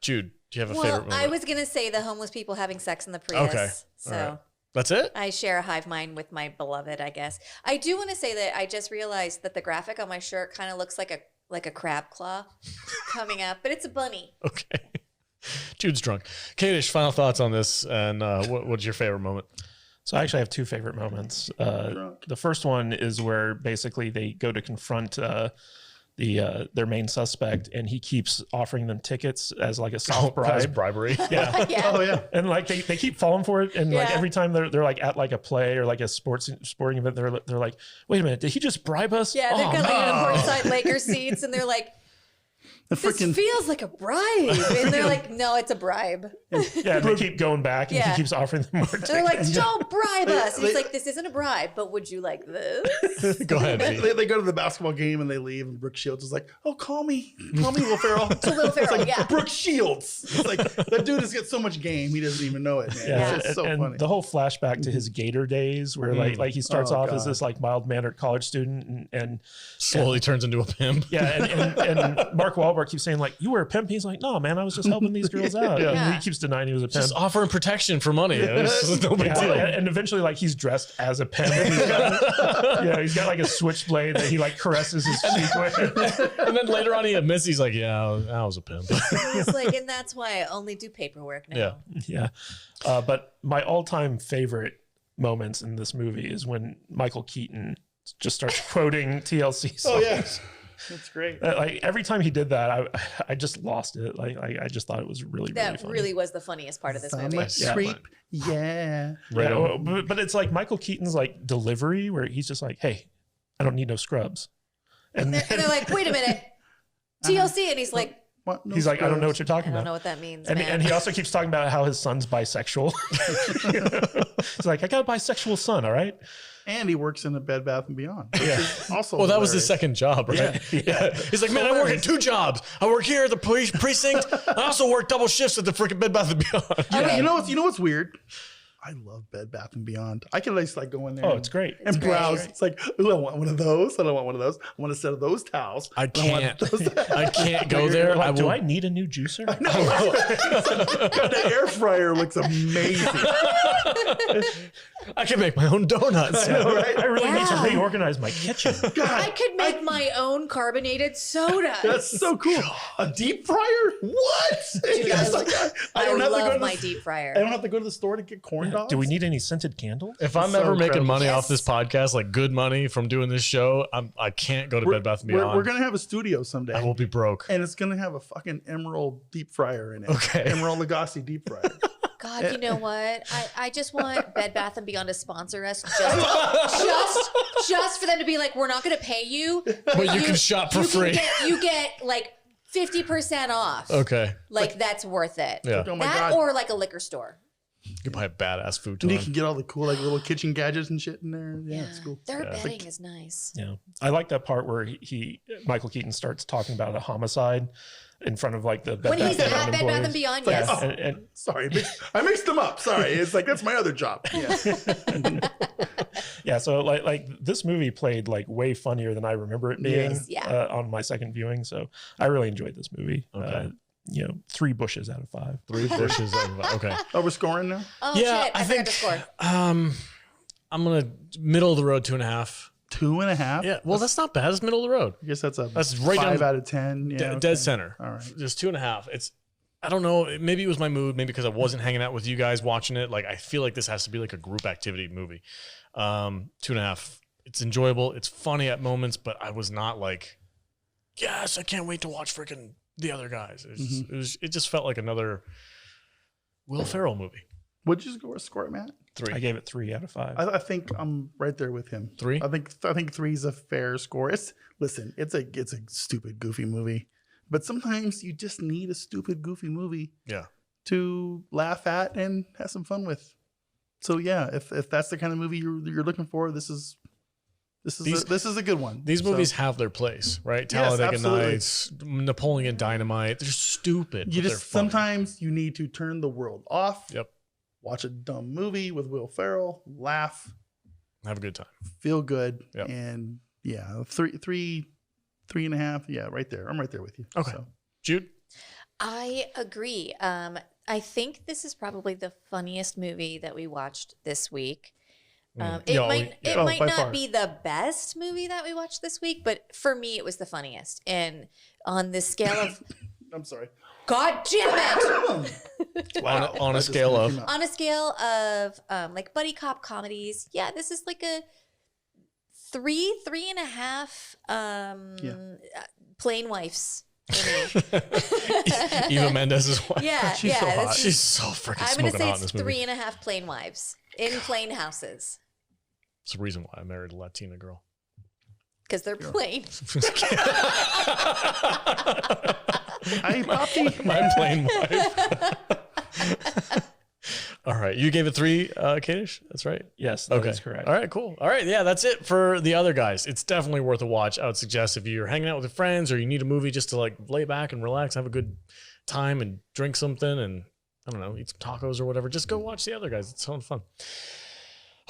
Jude, do you have a favorite well, moment? I was going to say the homeless people having sex in the Prius. Okay. So All right. That's it? I share a hive mind with my beloved, I guess. I do want to say that I just realized that the graphic on my shirt kind of looks like a crab claw coming up, but it's a bunny. Okay. Jude's drunk. Kadish, final thoughts on this, and what's your favorite moment? So I actually have two favorite moments. The first one is where basically they go to confront their main suspect, and he keeps offering them tickets as like a soft As bribe. bribery. Yeah. Yeah. Oh yeah. And like they keep falling for it, and like Yeah. every time they're like at like a play or like a sporting event, they're like, wait a minute, did he just bribe us? Yeah, they've Oh, got man. like courtside Lakers seats, and they're like, The "This freaking feels like a bribe," and they're like, "No, it's a bribe." Yeah, and they keep going back, and Yeah. he keeps offering them more tickets. They're like, "Don't bribe us." And he's they- like, "This isn't a bribe, but would you like this?" Go ahead. V. they go to the basketball game and they leave, and Brooke Shields is like, "Oh, call me, Will Ferrell." To Will Ferrell, yeah. Brooke Shields. It's like that dude has got so much game, he doesn't even know it, man. Yeah, It's just so and funny. the whole flashback to his Gator days, where like he starts Oh, off as God. this like mild mannered college student, and Slowly turns into a pimp. yeah, and Mark Wahlberg keeps saying like, "You were a pimp." He's like, "No, man, I was just helping these girls out." Yeah. And he keeps denying he was a pimp. Just offering protection for money. It's no big Yeah, deal. and eventually, like he's dressed as a pimp. He's got like a switchblade that he like caresses his cheek with. And then later on, he admits he's like, "Yeah, I was a pimp." He's like, and that's why I only do paperwork now. Yeah. Yeah, but my all-time favorite moments in this movie is when Michael Keaton just starts quoting TLC songs. Oh yeah. It's great. Like every time he did that, I just lost it. Like I just thought it was really That funny. really was the funniest part of this movie. Creep. Yeah. Right Yeah, on. but it's like Michael Keaton's like delivery where he's just like, "Hey, I don't need no scrubs," and They're like, wait a minute, TLC, and he's like, What? No he's like, "I don't know what scrubs. you're I talking don't know about." what that means. And, man. and he also keeps talking about how his son's bisexual. He's like, "I got a bisexual son, all right." And he works in a Bed Bath and Beyond. Which is also Well, that was his hilarious. second job, right? Yeah. He's like, man, I work at 2 jobs. I work here at the police precinct. I also work double shifts at the freaking Bed Bath and Beyond. Yeah. You know what's weird? I love Bed Bath and Beyond. I can just like go in there. Oh, it's great. And It's great. browse. It's like, ooh, I want one of those. I don't want one of those. I want a set of those towels. I want can't. those- I can't go You're there. like, do will- I need a new juicer? The air fryer looks amazing. I can make my own donuts. I know, right? I really need to Yeah. reorganize my kitchen. I could make my own carbonated soda. That's so cool. A deep fryer? What? It's like, I don't have to go love to my the, deep fryer. I don't have to go to the store to get corn dogs. Do we need any scented candles? If I'm So ever making incredible. money off this Yes. podcast, like good money from doing this show, I can't go to Bed Bath and Beyond. We're gonna have a studio someday. I will be broke. And it's gonna have a fucking Emerald deep fryer in it. Okay. Emerald Lagasse deep fryer. God, you know what? I just want Bed Bath and Beyond to sponsor us just for them to be like, we're not going to pay you, But you can shop for free. You get like 50% off. Okay. Like that's worth it. Yeah. Oh my That god. or like a liquor store. You can buy a badass food And you tour. can get all the cool like little kitchen gadgets and shit in there. Yeah, it's cool. Their Yeah. bedding is nice. Yeah, I like that part where Michael Keaton starts talking about a homicide in front of like the Bed When he's Bath at Bed Bath and employees. Beyond, like, yes. oh. And Sorry, I mixed them up. Sorry. It's like that's my other job. Yeah. yeah, so like this movie played like way funnier than I remember it being Yes. Yeah. on my second viewing. So I really enjoyed this movie. Okay. 3 bushes out of 5. 3 bushes. Okay. Oh, we're scoring now? Oh Yeah, shit! I I forgot think to score. I'm gonna middle of the road 2.5. 2.5? Yeah, well, that's not bad. It's middle of the road. I guess that's a That's right 5 down out of 10. Yeah, okay. dead center. All right. Just 2.5. It's I don't know. Maybe it was my mood. Maybe because I wasn't hanging out with you guys watching it. Like I feel like this has to be like a group activity movie. 2.5. It's enjoyable. It's funny at moments, but I was not like, yes, I can't wait to watch freaking the other guys. It just felt like another Will Ferrell movie. What'd you score it, Matt? 3. I gave it 3 out of 5. I think I'm right there with him. 3? I think 3 is a fair score. It's a stupid, goofy movie. But sometimes you just need a stupid, goofy movie Yeah. to laugh at and have some fun with. So yeah, if that's the kind of movie you're looking for, this is a good one. These So movies have their place, right? Yes, Talladega absolutely. Nights, Napoleon Dynamite. They're stupid. you but just they're funny. sometimes you need to turn the world off. Yep. Watch a dumb movie with Will Ferrell, laugh, Have a good time. feel good, Yep. and yeah, 3.5. Yeah, right there. I'm right there with you. Okay. So. Jude? I agree. I think this is probably the funniest movie that we watched this week. It Yeah, might yeah. it Oh, might by not far. be the best movie that we watched this week, but for me it was the funniest. And on the scale of I'm sorry. God damn it! On a scale of On a scale of like buddy cop comedies, yeah, this is like a 3.5 plain wives for me. Eva Mendez's wife. Yeah, She's yeah. so this hot. is- She's so freaking I'm gonna smoking say hot in it's this movie. 3.5 plain wives in plain houses It's the reason why I married a Latina girl. because they're plain. Hi, Poppy. My plain wife. All right. You gave it 3, Kadish? That's right. Yes, that is correct. All right, cool. All right, yeah, that's it for the other guys. It's definitely worth a watch. I would suggest if you're hanging out with your friends or you need a movie just to like lay back and relax, have a good time and drink something and I don't know, eat some tacos or whatever, just go watch the other guys. It's so fun.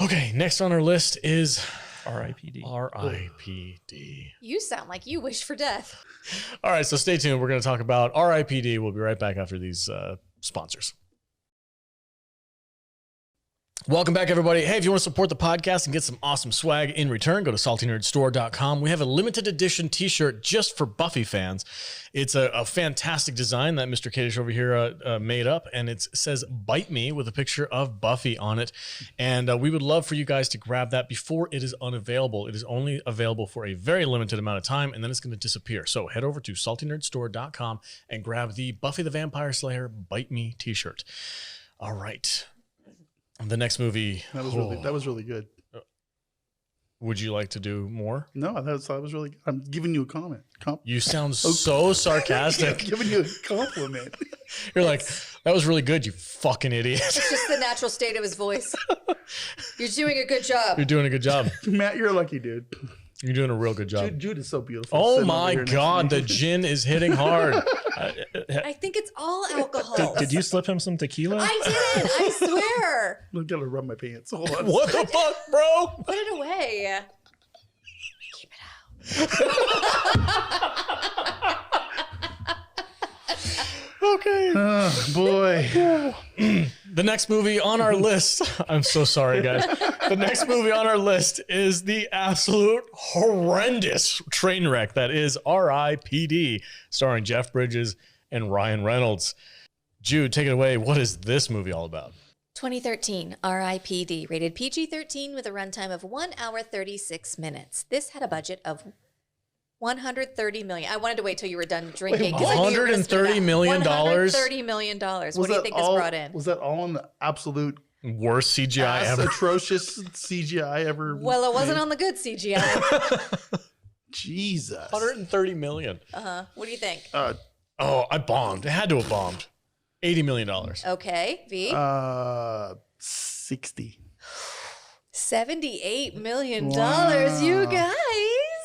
Okay, next on our list is R.I.P.D. R.I.P.D. You sound like you wish for death. All right, so stay tuned. We're going to talk about R.I.P.D. We'll be right back after these sponsors. Welcome back, everybody. Hey, if you want to support the podcast and get some awesome swag in return, go to saltynerdstore.com. We have a limited edition t-shirt just for Buffy fans. It's a fantastic design that Mr. Kadish over here made up, and it says "Bite Me" with a picture of Buffy on it. And we would love for you guys to grab that before it is unavailable. It is only available for a very limited amount of time, and then it's going to disappear. So head over to saltynerdstore.com and grab the Buffy the Vampire Slayer "Bite Me" t-shirt. All right. The next movie. That was really good. Would you like to do more? No, that was really good. I'm giving you a comment. You sound so sarcastic. I'm giving you a compliment. You're like, that was really good, you fucking idiot. It's just the natural state of his voice. You're doing a good job. You're doing a good job. Matt, you're a lucky dude. You're doing a real good job. Jude is so beautiful. Oh my God, the gin is hitting hard. I think it's all alcohol. Did you slip him some tequila? I didn't. I swear. I'm gonna rub my pants. Hold on. What the fuck, bro? Put it away. Keep it out. Okay. Oh boy. The next movie on our list, I'm so sorry, guys. The next movie on our list is the absolute horrendous train wreck that is R.I.P.D, starring Jeff Bridges and Ryan Reynolds. Jude, take it away. What is this movie all about? 2013, R.I.P.D, rated PG-13 with a runtime of 1 hour 36 minutes. This had a budget of $130 million. I wanted to wait till you were done drinking. $130 million? $130 million. What do you think this brought in? Was that all on the absolute worst CGI ever? Atrocious CGI ever? Well, it wasn't on the good CGI. Jesus. $130 million. What do you think? I bombed. It had to have bombed. $80 million. Okay, V? 60. $78 million, Wow. you guys.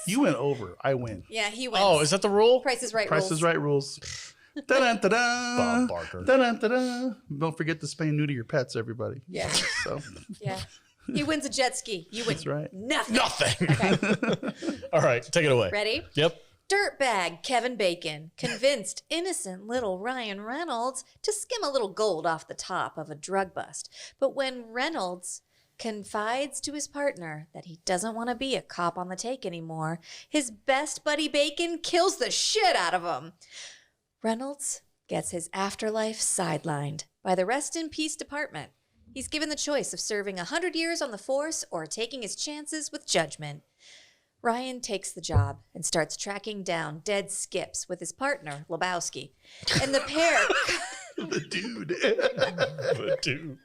You went over. I win. Yeah, he wins. Oh, is that the rule? Price is Right Price rules. is Right rules. Da-da-da-da. Bob Barker. Da-da-da-da. Don't forget to spay and neuter your pets, everybody. Yeah. So Yeah. He wins a jet ski. You win that's right. nothing. Nothing. Okay, All right, take it away. ready? Yep. Dirtbag Kevin Bacon convinced innocent little Ryan Reynolds to skim a little gold off the top of a drug bust. But when Reynolds confides to his partner that he doesn't want to be a cop on the take anymore, his best buddy Bacon kills the shit out of him. Reynolds gets his afterlife sidelined by the Rest in Peace department. He's given the choice of serving 100 years on the force or taking his chances with judgment. Ryan takes the job and starts tracking down dead skips with his partner, Lebowski. And the pair... The dude. The dude.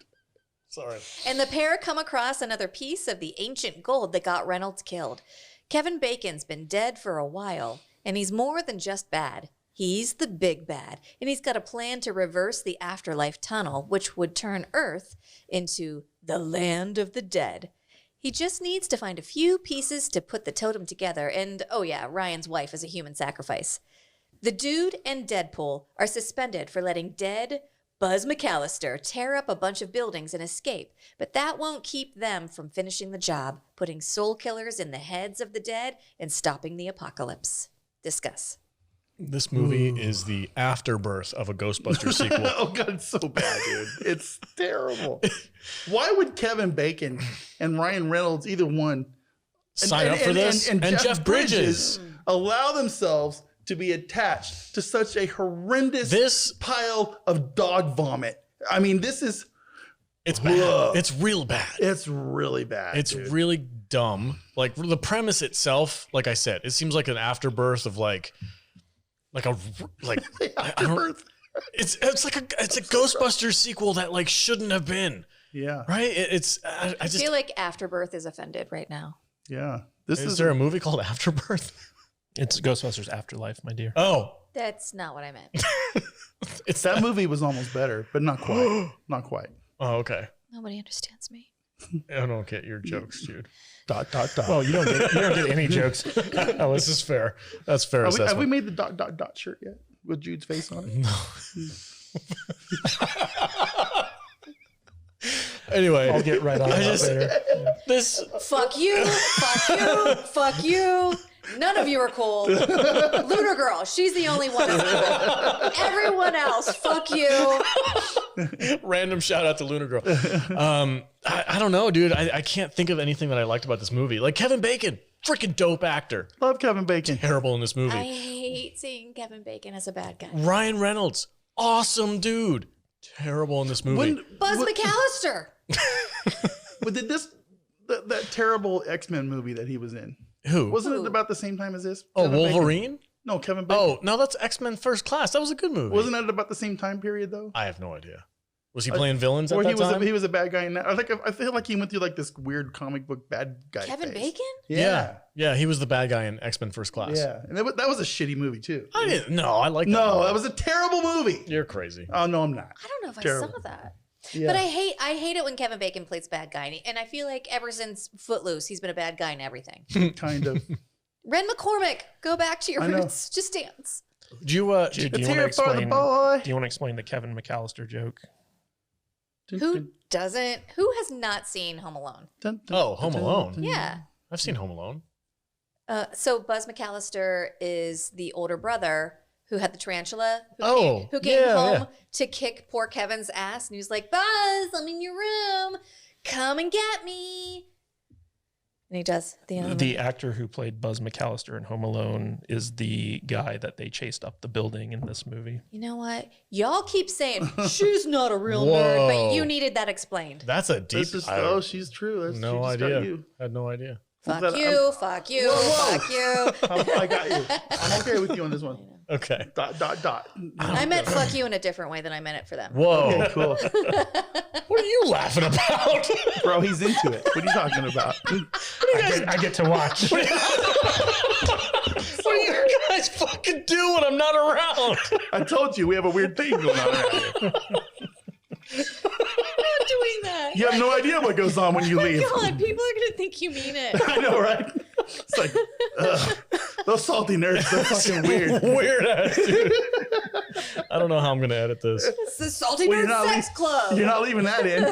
Sorry. And the pair come across another piece of the ancient gold that got Reynolds killed. Kevin Bacon's been dead for a while, and he's more than just bad. He's the big bad, and he's got a plan to reverse the afterlife tunnel, which would turn Earth into the land of the dead. He just needs to find a few pieces to put the totem together, and oh yeah, Ryan's wife is a human sacrifice. The Dude and Deadpool are suspended for letting dead Buzz McAllister tear up a bunch of buildings and escape, but that won't keep them from finishing the job, putting soul killers in the heads of the dead and stopping the apocalypse. Discuss. This movie is the afterbirth of a Ghostbusters sequel. Oh God, it's so bad, dude. It's terrible. Why would Kevin Bacon and Ryan Reynolds, either one, Sign up for this? And Jeff Bridges. allow themselves to be attached to such a horrendous pile of dog vomit? I mean, this is... It's bad. It's real bad. It's really bad. It's really dumb. Like the premise itself, like I said, it seems like an afterbirth of like Afterbirth. It's a Ghostbusters sequel that like shouldn't have been. Yeah. Right? I feel like Afterbirth is offended right now. Yeah. Is there a movie called Afterbirth? It's Ghostbusters Afterlife, my dear. Oh. That's not what I meant. That movie was almost better, but not quite. Not quite. Oh, okay. Nobody understands me. I don't get your jokes, dude. ... Well, you don't get any jokes. This is fair. That's fair assessment. Have we made the ... shirt yet with Jude's face on it? No. Anyway, I'll get right on that later. this Fuck you. Fuck you. Fuck you. None of you are cool. Lunar Girl, she's the only one that's cool. Everyone else, fuck you. random shout out to Lunar Girl. I don't know, dude. I can't think of anything that I liked about this movie. Like Kevin Bacon, freaking dope actor. Love Kevin Bacon. Terrible in this movie. I hate seeing Kevin Bacon as a bad guy. Ryan Reynolds, awesome dude. Terrible in this movie. Buzz McAllister. But did that terrible X-Men movie that he was in? Who? Wasn't Who? it about the same time as this? Oh, Kevin Bacon? Wolverine? No, Kevin Bacon. Oh, no, that's X-Men First Class. That was a good movie. Wasn't that about the same time period though? I have no idea. Was he playing villains at Or that time? he was a bad guy in that. I feel like he went through like this weird comic book bad guy. Kevin phase. Bacon? Yeah, he was the bad guy in X-Men First Class. Yeah, and that was a shitty movie too. I didn't. No, I like that. No, movie. that was a terrible movie. You're crazy. Oh no, I'm not. I don't know if Terrible. I saw that. Yeah. But I hate it when Kevin Bacon plays bad guy. And I feel like ever since Footloose, he's been a bad guy in everything. Kind of. Ren McCormick, go back to your I know. roots. Just dance. Do you? Do you It's want to here for the explain? boy. Do you want to explain the Kevin McAllister joke? Who doesn't? Who has not seen Home Alone? Oh, Home Alone. Yeah. I've seen Home Alone. So Buzz McAllister is the older brother who had the tarantula, who came yeah, home yeah. to kick poor Kevin's ass, and he was like, "Buzz, I'm in your room. Come and get me." And he does at the end of the movie. The actor who played Buzz McAllister in Home Alone is the guy that they chased up the building in this movie. You know what? Y'all keep saying she's not a real Whoa. nerd, but you needed that explained. That's a deep. Oh, she's true. That's no she just got idea. you. Had no idea. Fuck that- you, fuck you, Whoa, fuck you. I got you. I'm okay with you on this one. Okay. Dot. I meant fuck you in a different way than I meant it for them. Whoa. Okay, cool. What are you laughing about? Bro, he's into it. What are you talking about? I get to watch. What do you guys fucking do when I'm not around? I told you we have a weird thing going on around here. I'm not doing that. You have no idea what goes on when you leave. God, people are gonna think you mean it. I know, right? It's like, those salty nerds, they're fucking weird. Weird ass, dude. I don't know how I'm going to edit this. It's the Salty Well, Nerd Sex Club. You're not leaving that in.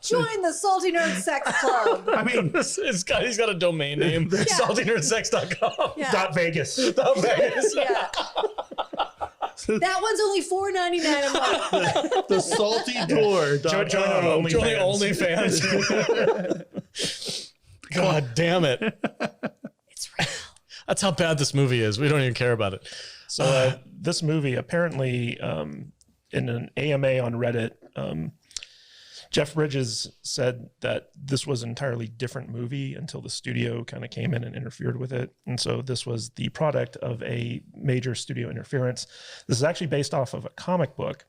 Join the Salty Nerd Sex Club. I mean, He's got a domain name, saltynerdsex.com. Yeah. Vegas. Vegas. Yeah. That one's only $4.99 a month. the salty door. Join on Join OnlyFans. OnlyFans. God damn it. It's real. That's how bad this movie is. We don't even care about it. So this movie apparently, in an AMA on Reddit, Jeff Bridges said that this was an entirely different movie until the studio kind of came in and interfered with it. And so this was the product of a major studio interference. This is actually based off of a comic book.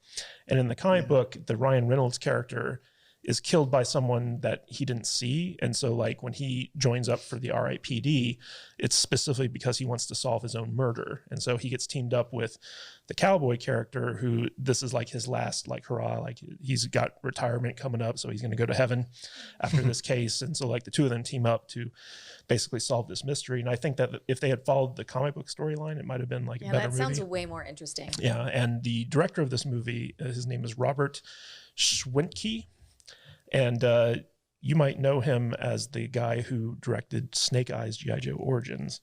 And in the comic book, the Ryan Reynolds character is killed by someone that he didn't see. And so like when he joins up for the R.I.P.D, it's specifically because he wants to solve his own murder. And so he gets teamed up with the cowboy character who this is like his last like hurrah, like he's got retirement coming up. So he's going to go to heaven after this case. And so like the two of them team up to basically solve this mystery. And I think that if they had followed the comic book storyline, it might've been like a better That sounds movie. way more interesting. Yeah. And the director of this movie, his name is Robert Schwentke. And you might know him as the guy who directed Snake Eyes G.I. Joe Origins.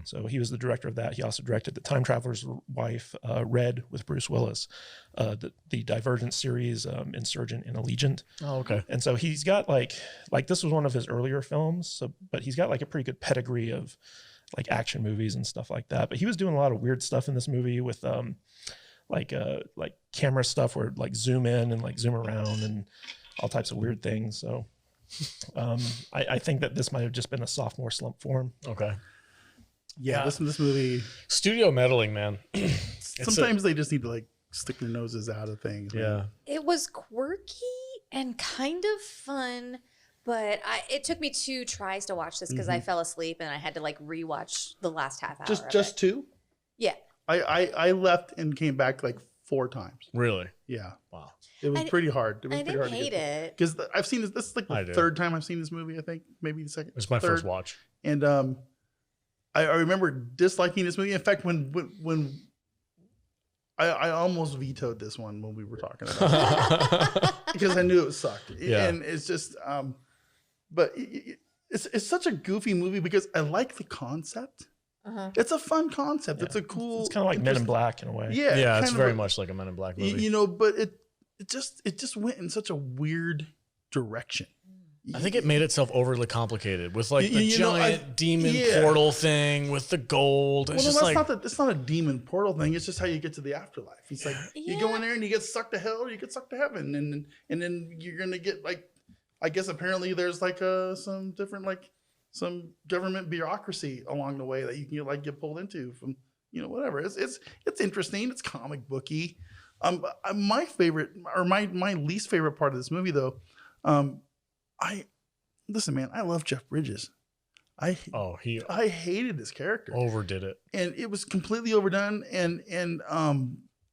So he was the director of that. He also directed The Time Traveler's Wife, Red with Bruce Willis, the Divergent series, Insurgent and Allegiant. Oh, okay. And so he's got like this was one of his earlier films, so but he's got like a pretty good pedigree of like action movies and stuff like that. But he was doing a lot of weird stuff in this movie with like camera stuff where like zoom in and like zoom around and all types of weird things. So I think that this might have just been a sophomore slump for him. Okay. yeah, this movie. Studio meddling, man. Sometimes they just need to like stick their noses out of things. man. Yeah. It was quirky and kind of fun, but it took me 2 tries to watch this because I fell asleep and I had to like rewatch the last half hour. Just of it. 2. Yeah. I left and came back like 4 times. Really? Yeah, Wow. it was pretty hard. It was I pretty didn't hard hate it. because I've seen this. This is like I the did. 3rd time I've seen this movie. I think maybe the second. It's my third. first watch. And I remember disliking this movie. In fact, when I almost vetoed this one when we were talking about it because I knew it sucked. Yeah. And it's just, but it's such a goofy movie because I like the concept. It's a fun concept. Yeah. It's a cool. It's kind of like Men in Black in a way. Yeah, yeah, it's very much like a Men in Black movie. You know, but it just went in such a weird direction. I think it made itself overly complicated with like the giant demon portal thing with the gold. It's just like it's not a demon portal thing. It's just how you get to the afterlife. It's like you go in there and you get sucked to hell or you get sucked to heaven, and then you're gonna get like, I guess apparently there's like some different like some government bureaucracy along the way that you can get pulled into from whatever. It's interesting. It's comic booky. My favorite or my least favorite part of this movie though. Listen, man, I love Jeff Bridges. I hated this character. Overdid it. And it was completely overdone. And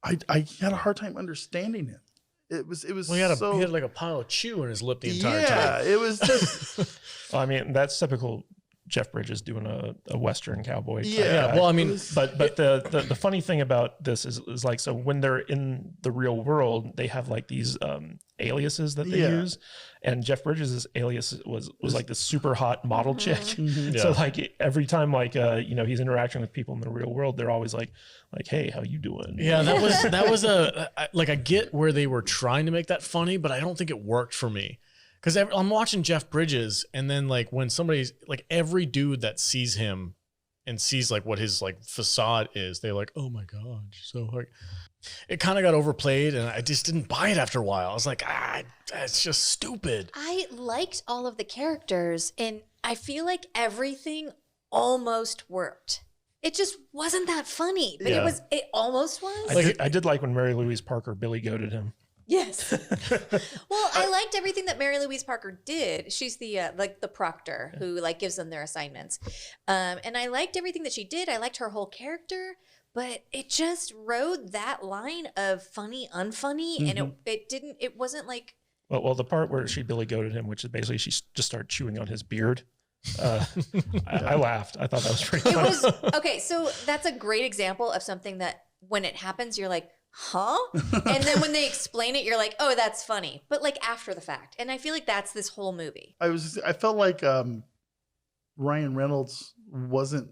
I had a hard time understanding him. It was well, he had like a pile of chew in his lip the entire time. Yeah, it was just well, I mean, that's typical Jeff Bridges doing a Western cowboy. Yeah. Well, I mean, but the funny thing about this is like, so when they're in the real world, they have like these aliases that they use, and Jeff Bridges' alias was like this super hot model chick. Mm-hmm. Yeah. So like every time like he's interacting with people in the real world, they're always like, hey, how you doing? Yeah, that was I get where they were trying to make that funny, but I don't think it worked for me. Because I'm watching Jeff Bridges, and then like when somebody's like every dude that sees him and sees like what his like facade is, they're like, oh my god. So like, it kind of got overplayed, and I just didn't buy it after a while. I was like, it's just stupid. I liked all of the characters, and I feel like everything almost worked. It just wasn't that funny, but it almost was. I did like when Mary Louise Parker Billy goated him. Yes. Well, I liked everything that Mary Louise Parker did. She's the like the proctor who like gives them their assignments. And I liked everything that she did. I liked her whole character, but it just rode that line of funny, unfunny. Mm-hmm. And it wasn't like. Well, the part where she Billy goated him, which is basically she just started chewing on his beard. I laughed. I thought that was pretty funny. Okay. So that's a great example of something that when it happens, you're like, huh? And then when they explain it, you're like, oh, that's funny. But like after the fact. And I feel like that's this whole movie. I felt like Ryan Reynolds wasn't,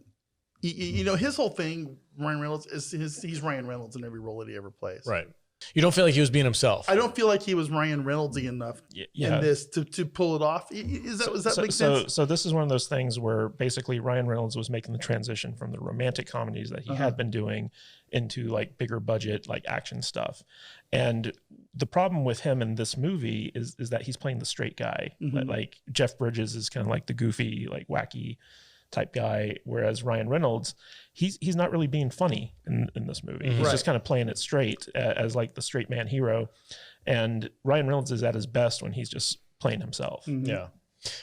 his whole thing, Ryan Reynolds, he's Ryan Reynolds in every role that he ever plays. Right. You don't feel like he was being himself. I don't feel like he was Ryan Reynoldsy enough in this to pull it off. Does that make sense? So this is one of those things where basically Ryan Reynolds was making the transition from the romantic comedies that he had been doing into like bigger budget, like action stuff. And the problem with him in this movie is that he's playing the straight guy. Mm-hmm. Like Jeff Bridges is kind of like the goofy, like wacky type guy, whereas Ryan Reynolds, he's not really being funny in this movie. He's just kind of playing it straight as like the straight man hero. And Ryan Reynolds is at his best when he's just playing himself. Mm-hmm. Yeah.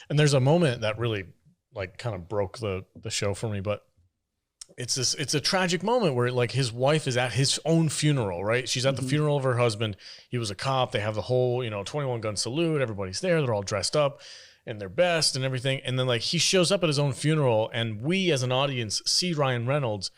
And there's a moment that really like kind of broke the show for me, but it's a tragic moment where like his wife is at his own funeral, right? She's at the funeral of her husband. He was a cop. They have the whole, 21 gun salute. Everybody's there. They're all dressed up in their best and everything. And then like he shows up at his own funeral, and we as an audience see Ryan Reynolds,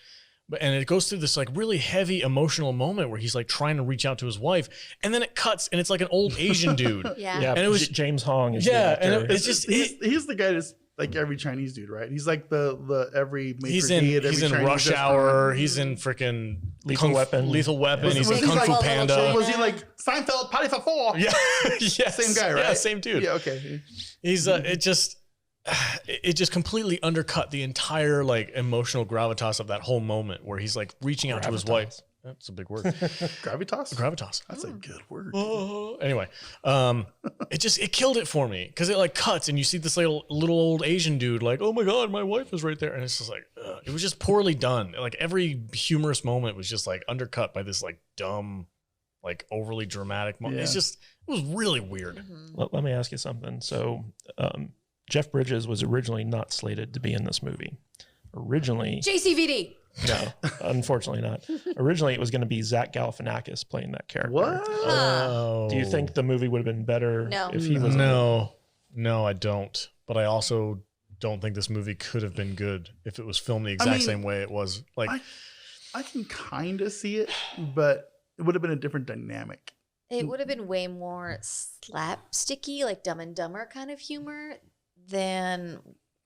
and it goes through this like really heavy emotional moment where he's like trying to reach out to his wife, and then it cuts and it's like an old Asian dude. Yeah. And it was James Hong. Is and it's just he's the guy that's like every Chinese dude, right? He's like the every he's in Rush Hour. He's in freaking Lethal Weapon. He's in Kung Fu Panda. Was he like Seinfeld, Party for Four? Yeah, yes. Same guy, right? Yeah, same dude. Yeah, okay. He's it just completely undercut the entire like emotional gravitas of that whole moment where he's like reaching out to his wife. That's a big word. Gravitas. That's a good word. Anyway, it killed it for me because it like cuts and you see this little old Asian dude like, oh my god, my wife is right there, and it's just like it was just poorly done. Like every humorous moment was just like undercut by this like dumb, like overly dramatic moment. Yeah. It was really weird. Mm-hmm. Let me ask you something. So Jeff Bridges was originally not slated to be in this movie. Originally, JCVD. No, unfortunately not. Originally, it was going to be Zach Galifianakis playing that character. What? Oh. Do you think the movie would have been better if he was? No, I don't. But I also don't think this movie could have been good if it was filmed the exact same way it was. Like, I can kind of see it, but it would have been a different dynamic. It would have been way more slapsticky, like Dumb and Dumber kind of humor than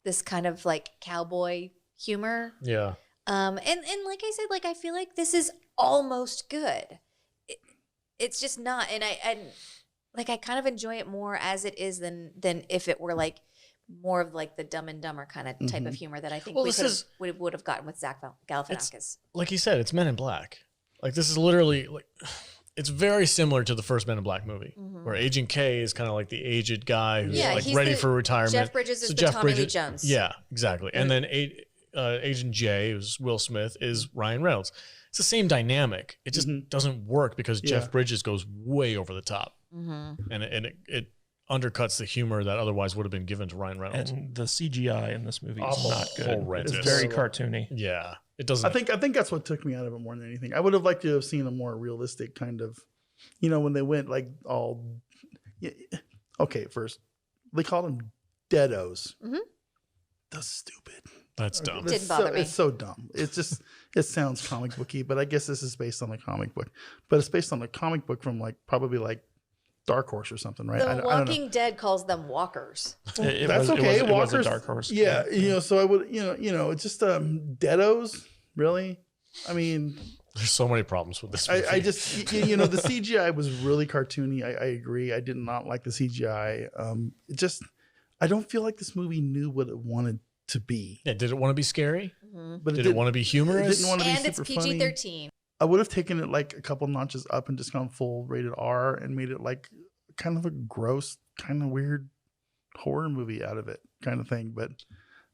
this kind of like cowboy humor. Yeah. And like I said, like I feel like this is almost good. It's just not, and I kind of enjoy it more as it is than if it were like more of like the Dumb and Dumber kind of type of humor that I think we would have gotten with Zach Galifianakis. Like you said, it's Men in Black. Like this is literally like, it's very similar to the first Men in Black movie, where Agent K is kind of like the aged guy who's like ready for retirement. Jeff Bridges is the Tommy Lee Jones. Yeah, exactly. And then Agent J, who's Will Smith, is Ryan Reynolds. It's the same dynamic. It just doesn't work because Jeff Bridges goes way over the top, and it undercuts the humor that otherwise would have been given to Ryan Reynolds. And the CGI in this movie is not good. Horrendous. It's very cartoony. Yeah, it doesn't. I think that's what took me out of it more than anything. I would have liked to have seen a more realistic kind of, when they went like all. Okay, first they called them deados. That's stupid. That's dumb. Didn't bother me. It's so dumb. It's just, it sounds comic booky, but I guess this is based on a comic book. But it's based on a comic book from probably Dark Horse or something, right? The Walking Dead calls them walkers. That's okay. It was a Walkers, Dark Horse. Yeah, so I would, it's just deados, really. I mean, there's so many problems with this movie. I just, the CGI was really cartoony. I agree. I did not like the CGI. I don't feel like this movie knew what it wanted to be. Yeah, did it want to be scary? But did it want to be humorous? It didn't want to be And it's super funny. PG-13. I would have taken it like a couple notches up and just gone full rated R and made it like kind of a gross, kind of weird horror movie out of it, kind of thing. But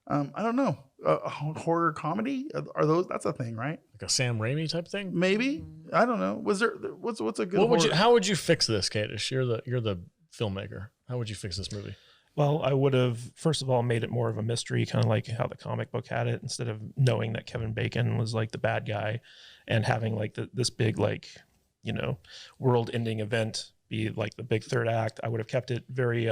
I don't know, a horror comedy, that's a thing, right? Like a Sam Raimi type thing? Maybe. I don't know. What's a good? How would you fix this, Kadish? You're the filmmaker. How would you fix this movie? Well, I would have, first of all, made it more of a mystery, kind of like how the comic book had it, instead of knowing that Kevin Bacon was like the bad guy and having like this big, world ending event be like the big third act. I would have kept it very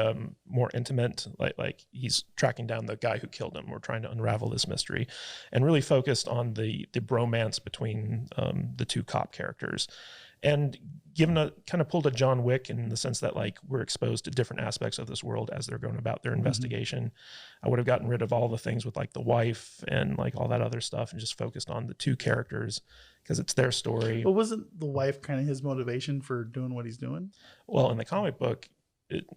more intimate, like he's tracking down the guy who killed him. We're trying to unravel this mystery and really focused on the bromance between the two cop characters. And given kind of pulled a John Wick in the sense that like we're exposed to different aspects of this world as they're going about their investigation. I would have gotten rid of all the things with like the wife and like all that other stuff and just focused on the two characters because it's their story. But wasn't the wife kind of his motivation for doing what he's doing? Well, in the comic book,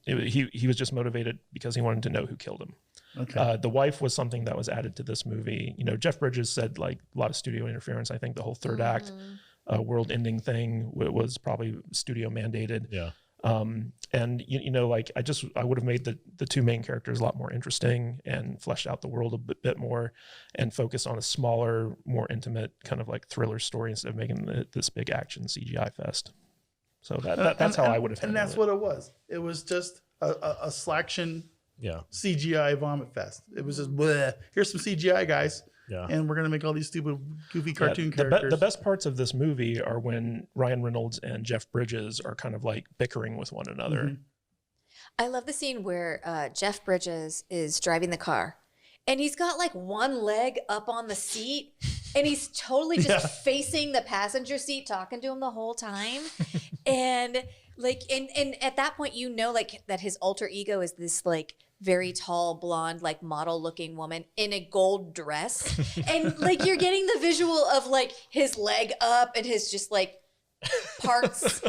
he was just motivated because he wanted to know who killed him. Okay. The wife was something that was added to this movie. Jeff Bridges said like a lot of studio interference. I think the whole third act world ending thing was probably studio mandated. Yeah. And I would have made the two main characters a lot more interesting and fleshed out the world a bit more and focused on a smaller, more intimate kind of like thriller story instead of making this big action CGI fest. So that's how I would have handled it. And that's what it was. It was just a slaction CGI vomit fest. It was just, bleh. Here's some CGI, guys. Yeah. And we're going to make all these stupid, goofy cartoon characters. The best parts of this movie are when Ryan Reynolds and Jeff Bridges are kind of like bickering with one another. I love the scene where Jeff Bridges is driving the car and he's got like one leg up on the seat and he's totally just facing the passenger seat, talking to him the whole time. And like, and at that point, like that his alter ego is this like very tall, blonde, like model looking woman in a gold dress. And like, you're getting the visual of like his leg up and his just like parts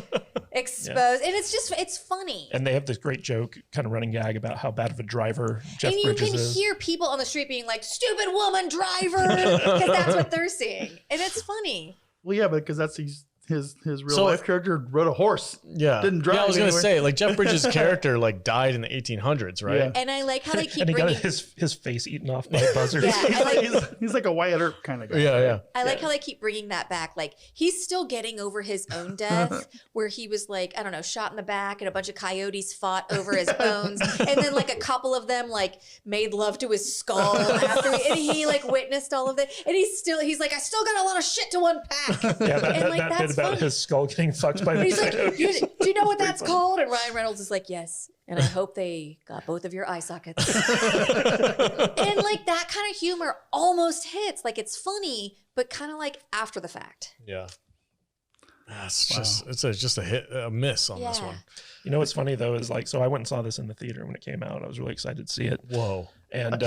exposed. And it's funny. And they have this great joke, kind of running gag about how bad of a driver Jeff Bridges is. And you can hear people on the street being like, stupid woman driver, because that's what they're seeing. And it's funny. Well, yeah, but because that's his real life character rode a horse. Yeah. Didn't drive. Yeah, I was going to say, like, Jeff Bridges' character, like, died in the 1800s, right? Yeah. And I like how they keep and he bringing... got his face eaten off by buzzards. He's like a Wyatt Earp kind of guy. Yeah. I like how they keep bringing that back. Like, he's still getting over his own death, where he was, like, I don't know, shot in the back and a bunch of coyotes fought over his bones. And then, like, a couple of them, like, made love to his skull after and he like, witnessed all of that. And he's like, I still got a lot of shit to unpack. Yeah, and, like, that's about funny. his skull getting fucked by the He's like, Thanos. do you know what that's called? And Ryan Reynolds is like, yes. And I hope they got both of your eye sockets. And like that kind of humor almost hits. Like it's funny, but kind of like after the fact. Yeah. It's just a hit, a miss on this one. You know what's funny though is like, so I went and saw this in the theater when it came out. I was really excited to see it. Whoa. And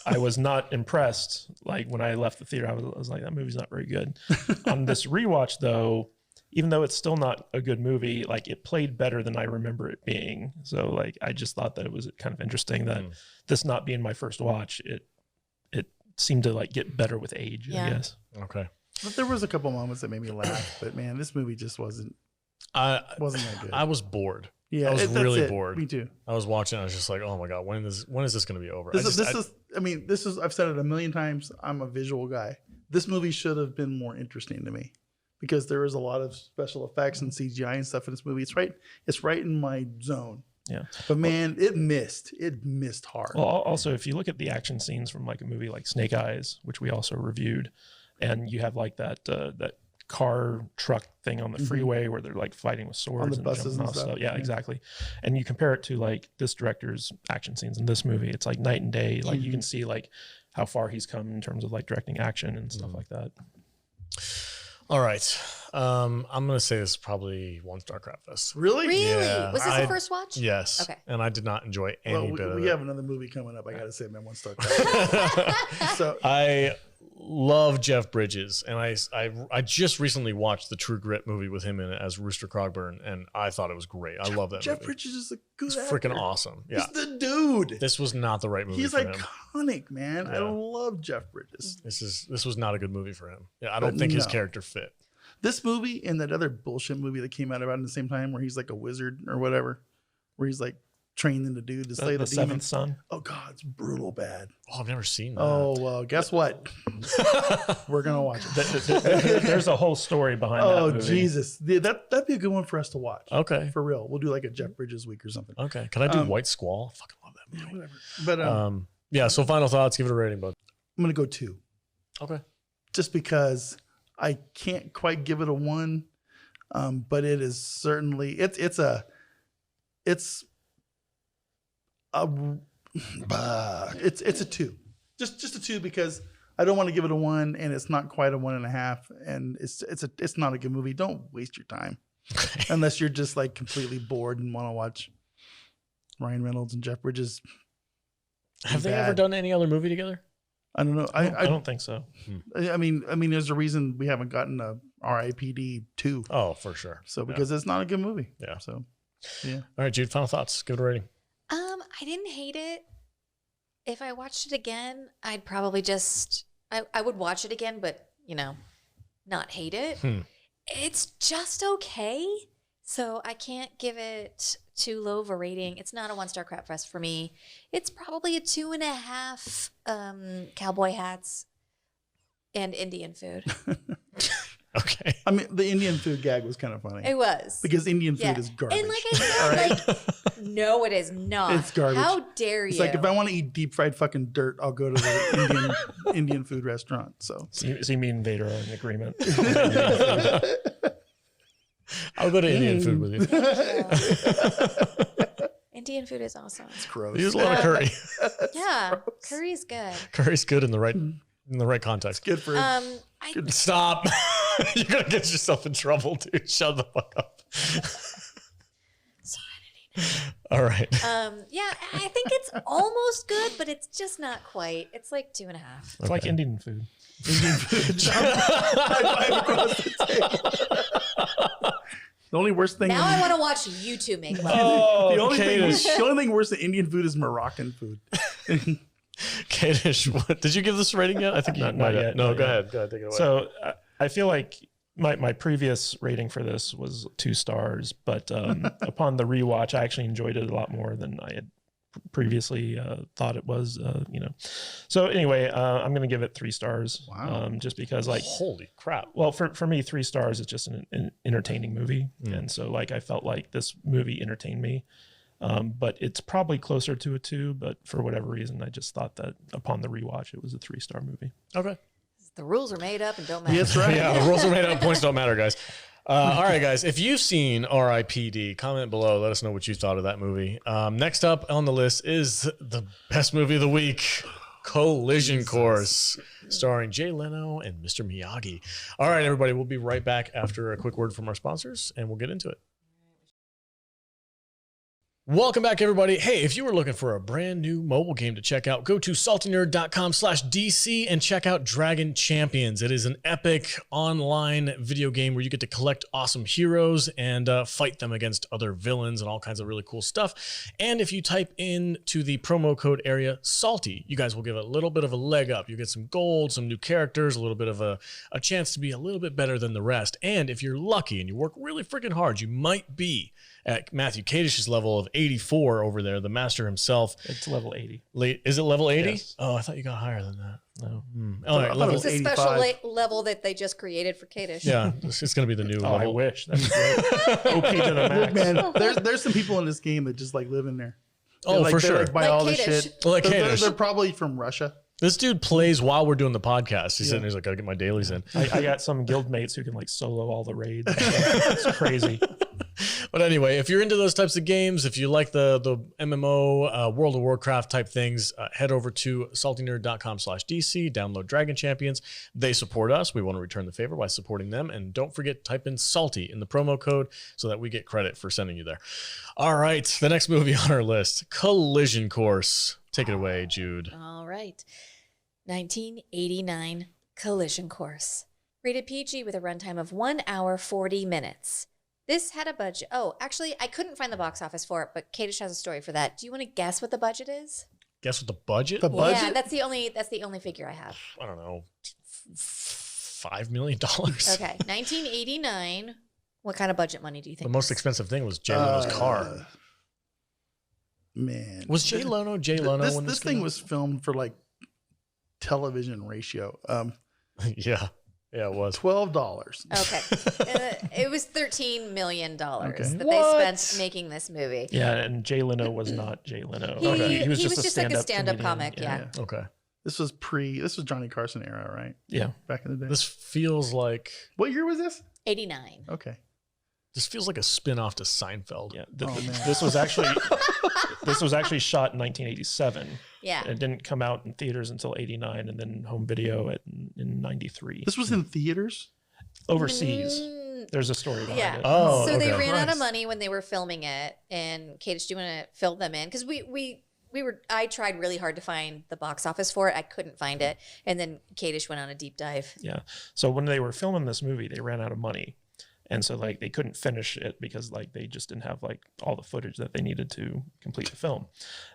I was not impressed. Like when I left the theater, I was like, that movie's not very good. On this rewatch though, even though it's still not a good movie, like it played better than I remember it being. So like, I just thought that it was kind of interesting that this not being my first watch, it seemed to like get better with age, I guess. Okay. But there was a couple moments that made me laugh, but man, this movie just wasn't that good. I was bored. Yeah, I was really it. bored. Me too. I was watching. I was just like, oh my god, when is this going to be over? I've said it a million times. I'm a visual guy. This movie should have been more interesting to me because there is a lot of special effects and CGI and stuff in this movie. It's right in my zone. Yeah. But man, it missed hard. Well, also, if you look at the action scenes from like a movie like Snake Eyes, which we also reviewed, and you have like that car truck thing on the freeway where they're like fighting with swords and buses jumping and off stuff. stuff. Yeah, exactly. And you compare it to like this director's action scenes in this movie, it's like night and day. Like you can see like how far he's come in terms of like directing action and stuff like that. All right. I'm going to say this is probably 1-star crap fest. Really? Really? Yeah, Was this the first watch? Yes. Okay. And I did not enjoy any bit of it. We have another movie coming up. I got to say, man, 1-star. So I love Jeff Bridges, and I just recently watched the True Grit movie with him in it as Rooster Cogburn, and I thought it was great. I love that Jeff movie. Bridges is a good It's actor. freaking awesome. Yeah. He's the dude. This was not the right movie He's for him. iconic, man. I Yeah. love Jeff Bridges. This was not a good movie for him. Yeah, I don't think his character fit. This movie and that other bullshit movie that came out about in the same time where he's like a wizard or whatever, where he's like training the dude to slay the Seventh demons. Son. Oh God, it's brutal bad. Oh, I've never seen that. Oh well, guess what? We're gonna watch it. There's a whole story behind that Oh movie. Jesus, yeah, that'd be a good one for us to watch. Okay. For real, we'll do like a Jeff Bridges week or something. Okay. Can I do White Squall? I fucking love that Yeah, movie. whatever. But Yeah, so final thoughts, give it a rating, bud. I'm gonna go 2, Okay. just because I can't quite give it a 1, but it is certainly it's a 2. Just a 2 because I don't want to give it a 1 and it's not quite a 1.5 and it's not a good movie. Don't waste your time unless you're just like completely bored and want to watch Ryan Reynolds and Jeff Bridges. Have they ever done any other movie together? I don't know. I don't think so. I mean, there's a reason we haven't gotten a R.I.P.D 2. Oh, for sure. So because it's not a good movie. Yeah. So yeah. All right, Jude, final thoughts. Give it a rating. I didn't hate it. If I watched it again, I'd probably I would watch it again, but not hate it. It's just okay. So I can't give it too low of a rating. It's not a 1-star crap fest for me. It's probably a 2.5 cowboy hats and Indian food. Okay. I mean, the Indian food gag was kind of funny. It was. Because Indian food is garbage. And like I said, no, it is not. It's garbage. How dare you? It's like if I want to eat deep fried fucking dirt, I'll go to the Indian food restaurant. So me and Vader are in agreement. I'll go to Indian food with you. Indian food is awesome. it's gross. Use a lot of curry. Yeah, curry's good. Curry's good in the right context. Good for Stop. You're gonna get yourself in trouble, dude. Shut the fuck up. All right. Yeah, I think it's almost good, but it's just not quite. It's like 2.5. It's like Indian food. Indian food. High five across the table. The only worst thing. Now I want to watch you two make love. Oh, the only Kadish. thing worse than Indian food is Moroccan food. Kadish, what did you give this a rating yet? I think you Not might have. yet, No, not go yet. ahead. Go ahead. Take it away. So I feel like my previous rating for this was 2 stars, but upon the rewatch, I actually enjoyed it a lot more than I had previously thought it was. So anyway, I'm going to give it 3 stars. Wow. Just because, like, holy crap. well, for me, 3 stars is just an entertaining movie, and so like I felt like this movie entertained me. But it's probably closer to a 2, but for whatever reason, I just thought that upon the rewatch, it was a 3-star movie. Okay. The rules are made up and don't matter. That's right. Yeah, the rules are made up. Points don't matter, guys. All right, guys. If you've seen R.I.P.D, comment below. Let us know what you thought of that movie. Next up on the list is the best movie of the week, Collision Course, starring Jay Leno and Mr. Miyagi. All right, everybody. We'll be right back after a quick word from our sponsors, and we'll get into it. Welcome back, everybody. Hey, if you were looking for a brand new mobile game to check out, go to saltynerd.com/DC and check out Dragon Champions. It is an epic online video game where you get to collect awesome heroes and fight them against other villains and all kinds of really cool stuff. And if you type into the promo code area SALTY, you guys will give a little bit of a leg up. You get some gold, some new characters, a little bit of a chance to be a little bit better than the rest. And if you're lucky and you work really freaking hard, you might be at Matthew Kadish's level of 84 over there, the master himself. It's level 80. Is it level 80? Yes. Oh, I thought you got higher than that. No. All right, level It's a special level that they just created for Kadish. Yeah, it's going to be the new Oh, level. I wish. That'd be great. OP to the max. Man, there's some people in this game that just like live in there. Oh, for They sure. like buy Like all this Kadish. shit. Well, like They're Kadish. probably from Russia. This dude plays while we're doing the podcast. He's sitting there, he's like, I gotta get my dailies in. I got some guild mates who can like solo all the raids. It's crazy. But anyway, if you're into those types of games, if you like the MMO, World of Warcraft type things, head over to saltynerd.com/DC, download Dragon Champions. They support us. We want to return the favor by supporting them. And don't forget, type in SALTY in the promo code so that we get credit for sending you there. All right, the next movie on our list, Collision Course. Take it away, Jude. All right. 1989 Collision Course. Rated PG with a runtime of 1 hour, 40 minutes. This had a budget. Oh, actually, I couldn't find the box office for it, but Kadish has a story for that. Do you want to guess what the budget is? Guess what the budget? The budget? Yeah, that's the only figure I have. I don't know. $5 million. Okay, 1989. What kind of budget money do you think? The most expensive thing was Jay Leno's car. Man. Was Jay Leno when this thing was filmed for like television ratio. Yeah, it was. $12. Okay. It was $13 million that they What? spent making this movie. Yeah, and Jay Leno was not Jay Leno. He was just like a stand-up comedian. comic, yeah. Okay. This was Johnny Carson era, right? Yeah. Back in the day. This feels like What year was this? 89. Okay. a spin-off to Seinfeld. Yeah. Oh, man. This was actually shot in 1987. Yeah. It didn't come out in theaters until 89 and then home video in 93. This was in theaters? Overseas. Mm, There's a story behind yeah. it. Oh, so they okay. ran out of Nice. money when they were filming it. And Kadish, do you want to fill them in? Because I tried really hard to find the box office for it. I couldn't find it. And then Kadish went on a deep dive. Yeah. So when they were filming this movie, they ran out of money. And so like they couldn't finish it because like they just didn't have like all the footage that they needed to complete the film.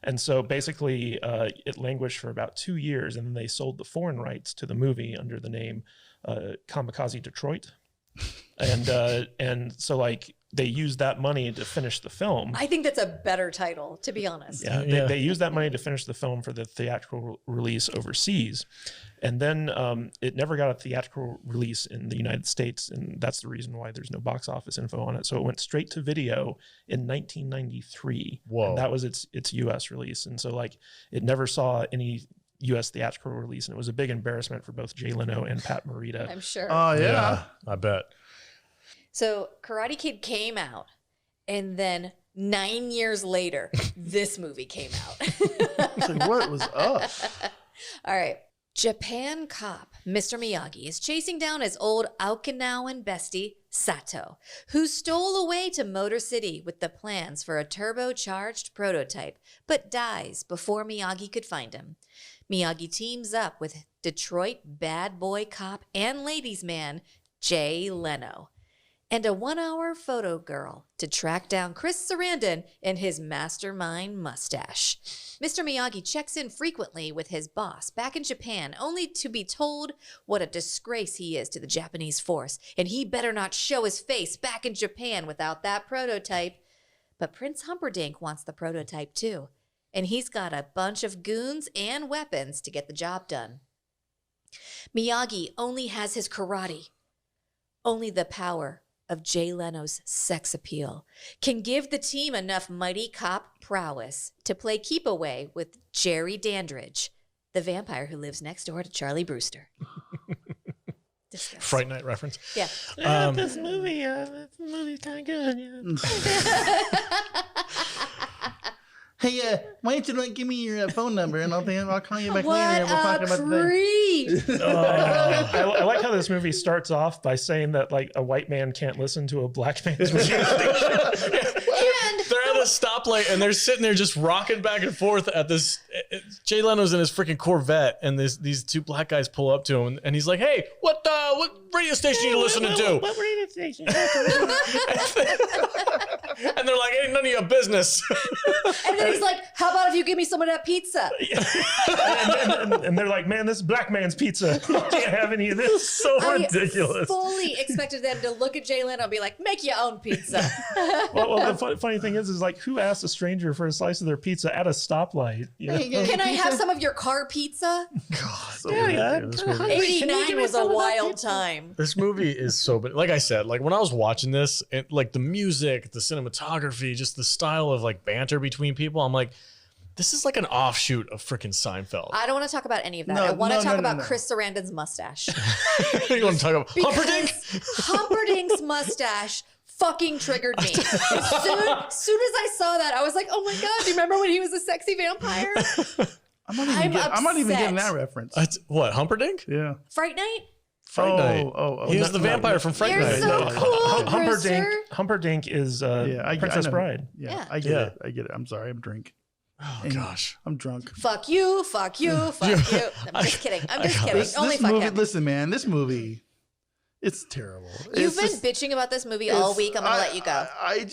And so basically it languished for about 2 years, and then they sold the foreign rights to the movie under the name Kamikaze Detroit. And so like they used that money to finish the film. I think that's a better title, to be honest. Yeah, Yeah. They used that money to finish the film for the theatrical release overseas. And then it never got a theatrical release in the United States. And that's the reason why there's no box office info on it. So it went straight to video in 1993. Whoa. And that was its US release. And so like it never saw any US theatrical release. And it was a big embarrassment for both Jay Leno and Pat Morita. I'm sure. Oh, yeah. I bet. So Karate Kid came out, and then 9 years later, this movie came out. It's like, what was up? All right. Japan cop Mr. Miyagi is chasing down his old Okinawan bestie, Sato, who stole away to Motor City with the plans for a turbocharged prototype, but dies before Miyagi could find him. Miyagi teams up with Detroit bad boy cop and ladies man, Jay Leno, and a 1 hour photo girl to track down Chris Sarandon and his mastermind mustache. Mr. Miyagi checks in frequently with his boss back in Japan, only to be told what a disgrace he is to the Japanese force, and he better not show his face back in Japan without that prototype. But Prince Humperdinck wants the prototype too, and he's got a bunch of goons and weapons to get the job done. Miyagi only has his karate. Only the power of Jay Leno's sex appeal can give the team enough mighty cop prowess to play keep away with Jerry Dandridge, the vampire who lives next door to Charlie Brewster. Disgusting. Fright Night reference. Yeah. This movie's kind of good. Yeah. Hey, why don't you like give me your phone number and I'll call you back What later and we'll talk a about the thing. creep. I like how this movie starts off by saying that like a white man can't listen to a black man's radio station. And They're at a stoplight and they're sitting there just rocking back and forth at this. Jay Leno's in his freaking Corvette and these two black guys pull up to him and he's like, "Hey, what radio station you listening to?" What radio station? And they're like, "Ain't none of your business." and then he's like, how about if you give me some of that pizza? and they're like, "Man, this is black man's pizza. You can't have any of this." So I ridiculous. fully expected them to look at Jay Leno and be like, make your own pizza. Well, the funny thing is like, who asked a stranger for a slice of their pizza at a stoplight? You know? Can I have some of your car pizza? So Yeah, ridiculous. this movie- 89 was a wild time. This movie is so bad. Like I said, like when I was watching this, like the music, the cinematography, just the style of like banter between people, I'm like, this is like an offshoot of freaking Seinfeld. I don't want to talk about any of that. No, I want to no, talk no, no, about no. Chris Sarandon's mustache. You want to talk about Humperdinck? Because Humperdinck's mustache fucking triggered me. As soon as I saw that, I was like, oh my God, do you remember when he was a sexy vampire? I'm not even getting that reference. What, Humperdinck? Yeah. Fright Night? Fright Night. He was no, the vampire from Fright You're Night. so cool, Brewster. Humperdinck is I Princess know. Bride. Yeah, Yeah. I get it. I'm sorry. I'm drunk. Oh And gosh. I'm drunk. Fuck you, fuck you, fuck you. I'm just kidding. I'm just kidding. Only This fuck movie, him. listen, man, this movie, it's terrible. You've It's been just- bitching about this movie all it's- week. I'm gonna let you go. I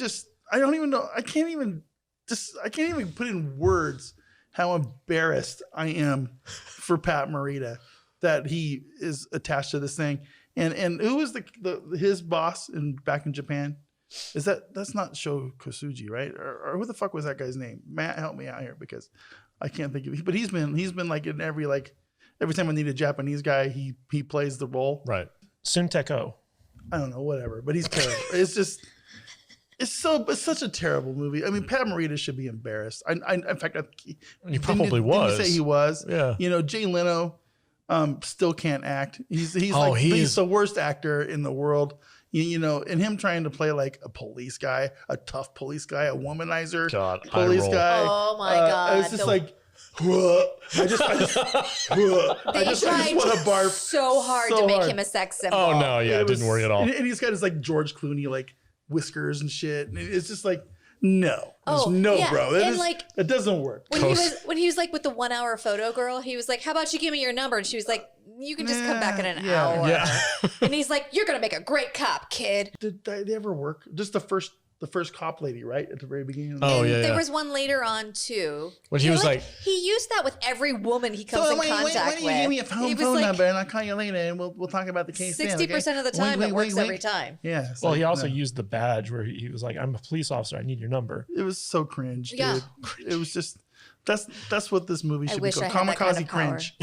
don't even know. I can't even put in words how embarrassed I am for Pat Morita that he is attached to this thing. And who was his boss back in Japan? That's not Sho Kosugi, right? Or who the fuck was that guy's name? Matt, help me out here because I can't think of it. But he's been like in every time I need a Japanese guy, he plays the role. Right. Sunteko. I don't know, whatever. But he's terrible. It's just it's such a terrible movie. I mean, Pat Morita should be embarrassed. In fact, He probably was. Didn't you say he was? Yeah. You know, Jay Leno still can't act. He's he's the worst actor in the world. You know, and him trying to play like a police guy, a tough police guy, a womanizer God, police eye roll. guy. Oh my God. It's just like, I just want to barf so hard so to make hard. him a sex symbol. Oh no, yeah, it didn't work at all. And he's got his like George Clooney like whiskers and shit. And it's just like, no, Oh, no, yeah. bro. And, like, it doesn't work. When he was like with the 1 hour photo girl, he was like, how about you give me your number? And she was like, you can just come back in an Yeah. hour. Yeah. And he's like, you're gonna make a great cop, kid. Did they ever work? Just the first cop lady, right? At the very beginning. Oh, And yeah, there yeah. was one later on too. When he was like- he used that with every woman he comes in contact when with. you give me a He was phone like, number and I'll call you later and we'll talk about the case. 60% of the time it works every time. Yeah. it's Well, like, he also no. used the badge where he was like, "I'm a police officer. I need your number." It was so cringe, dude. Yeah. It was just that's what this movie I should be wish called. I had that kind Kamikaze of power. cringe.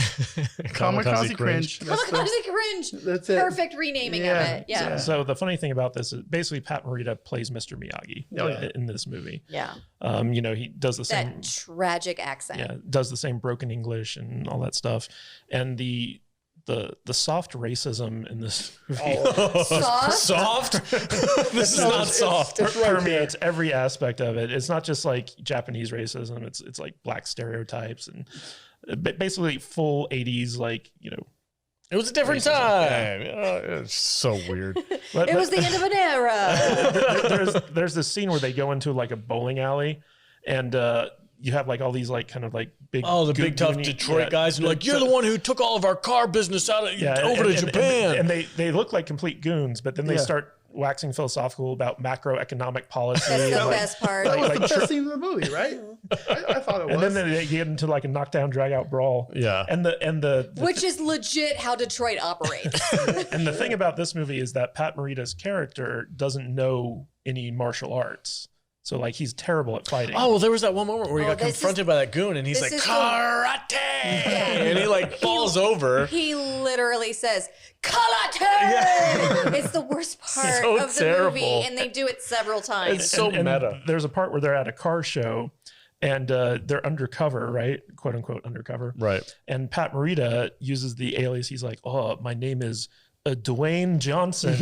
Kamikaze cringe. Kamikaze cringe. That's it. Perfect renaming of it. Yeah. So the funny thing about this is basically Pat Morita plays Mr. Miyagi Yeah. in this movie. Yeah. You know, he does the same. That tragic accent. Yeah, does the same broken English and all that stuff, and the soft racism in this movie Soft? Soft? This is not soft. permeates every aspect of it. It's not just like Japanese racism; it's like black stereotypes and basically full 80s, like, you know. It was a different time. It's so weird. It was the end of an era. There's this scene where they go into like a bowling alley, and you have like all these like kind of like big The big tough goony- Detroit yeah, guys, and like, you're the one who took all of our car business out of over to Japan. and they look like complete goons, but then they Yeah. start waxing philosophical about macroeconomic policy. That's the like- best part. That was Like the best scene in the movie, right? I thought it was. and then they get into like a knockdown, drag out brawl. Yeah. and the Which is legit how Detroit operates. and the thing about this movie is that Pat Morita's character doesn't know any martial arts. So like he's terrible at fighting. Oh, well, there was that one moment where he Oh, got this confronted by that goon, and he's like, this is the- karate! And he like falls over. He literally says, karate! It's the worst part So of the terrible. movie, and they do it several times. It's so meta. There's a part where they're at a car show and they're undercover, right? Quote unquote undercover. Right. And Pat Morita uses the alias. He's like, "Oh, my name is Dwayne Johnson,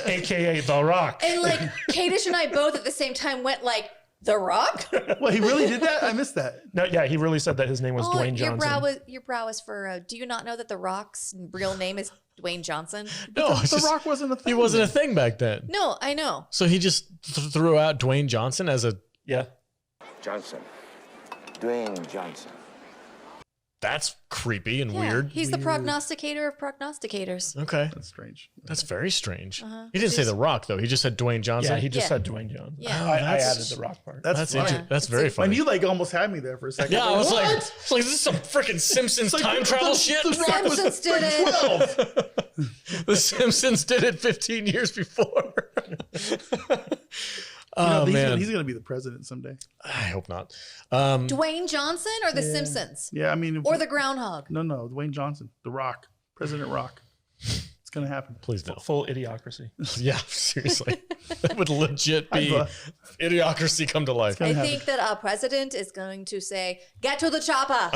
aka The Rock. And like Kadish and I both at the same time went like, The Rock? Well, he really did that? I missed that. No, yeah, he really said that his name was Dwayne Johnson. Your brow was furrowed. Do you not know that The Rock's real name is Dwayne Johnson? No, The Rock wasn't a thing. He wasn't a thing back then. No, I know. So he just threw out Dwayne Johnson as a. Yeah. Johnson. Dwayne Johnson. That's creepy and weird. He's the prognosticator of prognosticators. Okay. That's strange. That's very strange. He didn't say The Rock, though. He just said Dwayne Johnson. Yeah, he just Yeah. saed Dwayne Johnson. Yeah. I added the Rock part. That's funny. interesting. That's very And funny. you like almost had me there for a second. Yeah, I was like, what? it's like, this is some freaking Simpsons It's like time travel shit. The Rock was Simpsons did it. 12. The Simpsons did it 15 years before. Oh, He's man. going to be the president someday. I hope not. Dwayne Johnson or The Simpsons? Yeah, I mean. Or the Groundhog? No, Dwayne Johnson. The Rock. President Rock. It's going to happen. Please don't. Full idiocracy. Yeah, seriously. That would legit be idiocracy come to life. I think that our president is going to say, "Get to the chopper."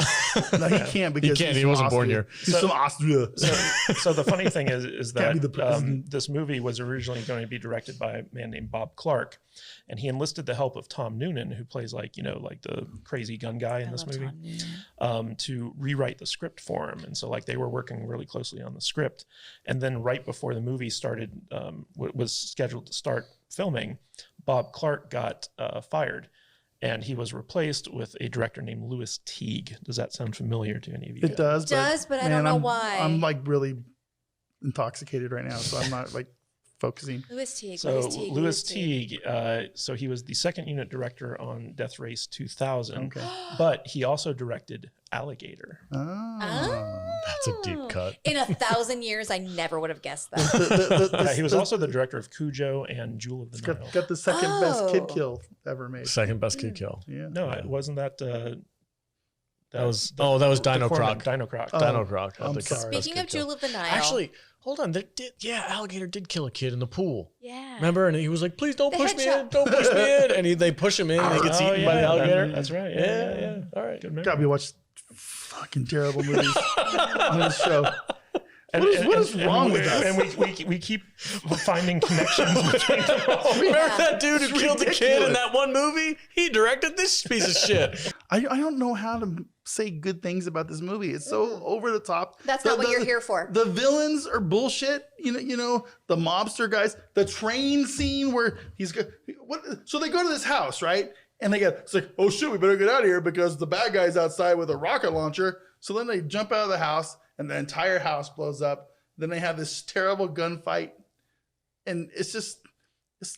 No, he can't because He can't. he's He from wasn't born Austria. here. He's from Austria. So the funny thing is Can't be the that president. this movie was originally going to be directed by a man named Bob Clark, and he enlisted the help of Tom Noonan, who plays like the crazy gun guy in this movie, to rewrite the script for him. And so like they were working really closely on the script, and then right before the movie started, was scheduled to start filming, Bob Clark got fired. And he was replaced with a director named Louis Teague. Does that sound familiar to any of you? It guys? does, But I don't know I'm, why. I'm like really intoxicated right now, so I'm not like focusing. Louis Teague. So Louis Teague, so he was the second unit director on Death Race 2000, Okay. but he also directed Alligator. Oh. That's a deep cut. In 1,000 years, I never would have guessed that. Yeah, he was also the director of Cujo and Jewel of the Nile. Got the second best kid Oh. kill ever made. Second best kid kill. Yeah. No, it wasn't that. That was Dino Croc. Croc. Dino Croc. Dino Croc. I'm The sorry. best Speaking kid of kill. Jewel of the Nile. Actually, hold on. Alligator did kill a kid in the pool. yeah. Remember? And he was like, please don't The push me headshot. in. Don't push me in. And they push him in and he gets Oh, eaten by the yeah, alligator. That's right. Yeah. All right. Good memory. God, we watched fucking terrible movies on this show. And, What is wrong with us? And we keep finding connections between them all. Remember that dude who killed the kid in ridiculous. that one movie? He directed this piece of shit. I don't know how to say good things about this movie. It's so over the top. That's not what you're here for. The villains are bullshit. You know the mobster guys. The train scene where so they go to this house, right? And it's like, oh shit, we better get out of here because the bad guy's outside with a rocket launcher. So then they jump out of the house and the entire house blows up. Then they have this terrible gunfight. And it's just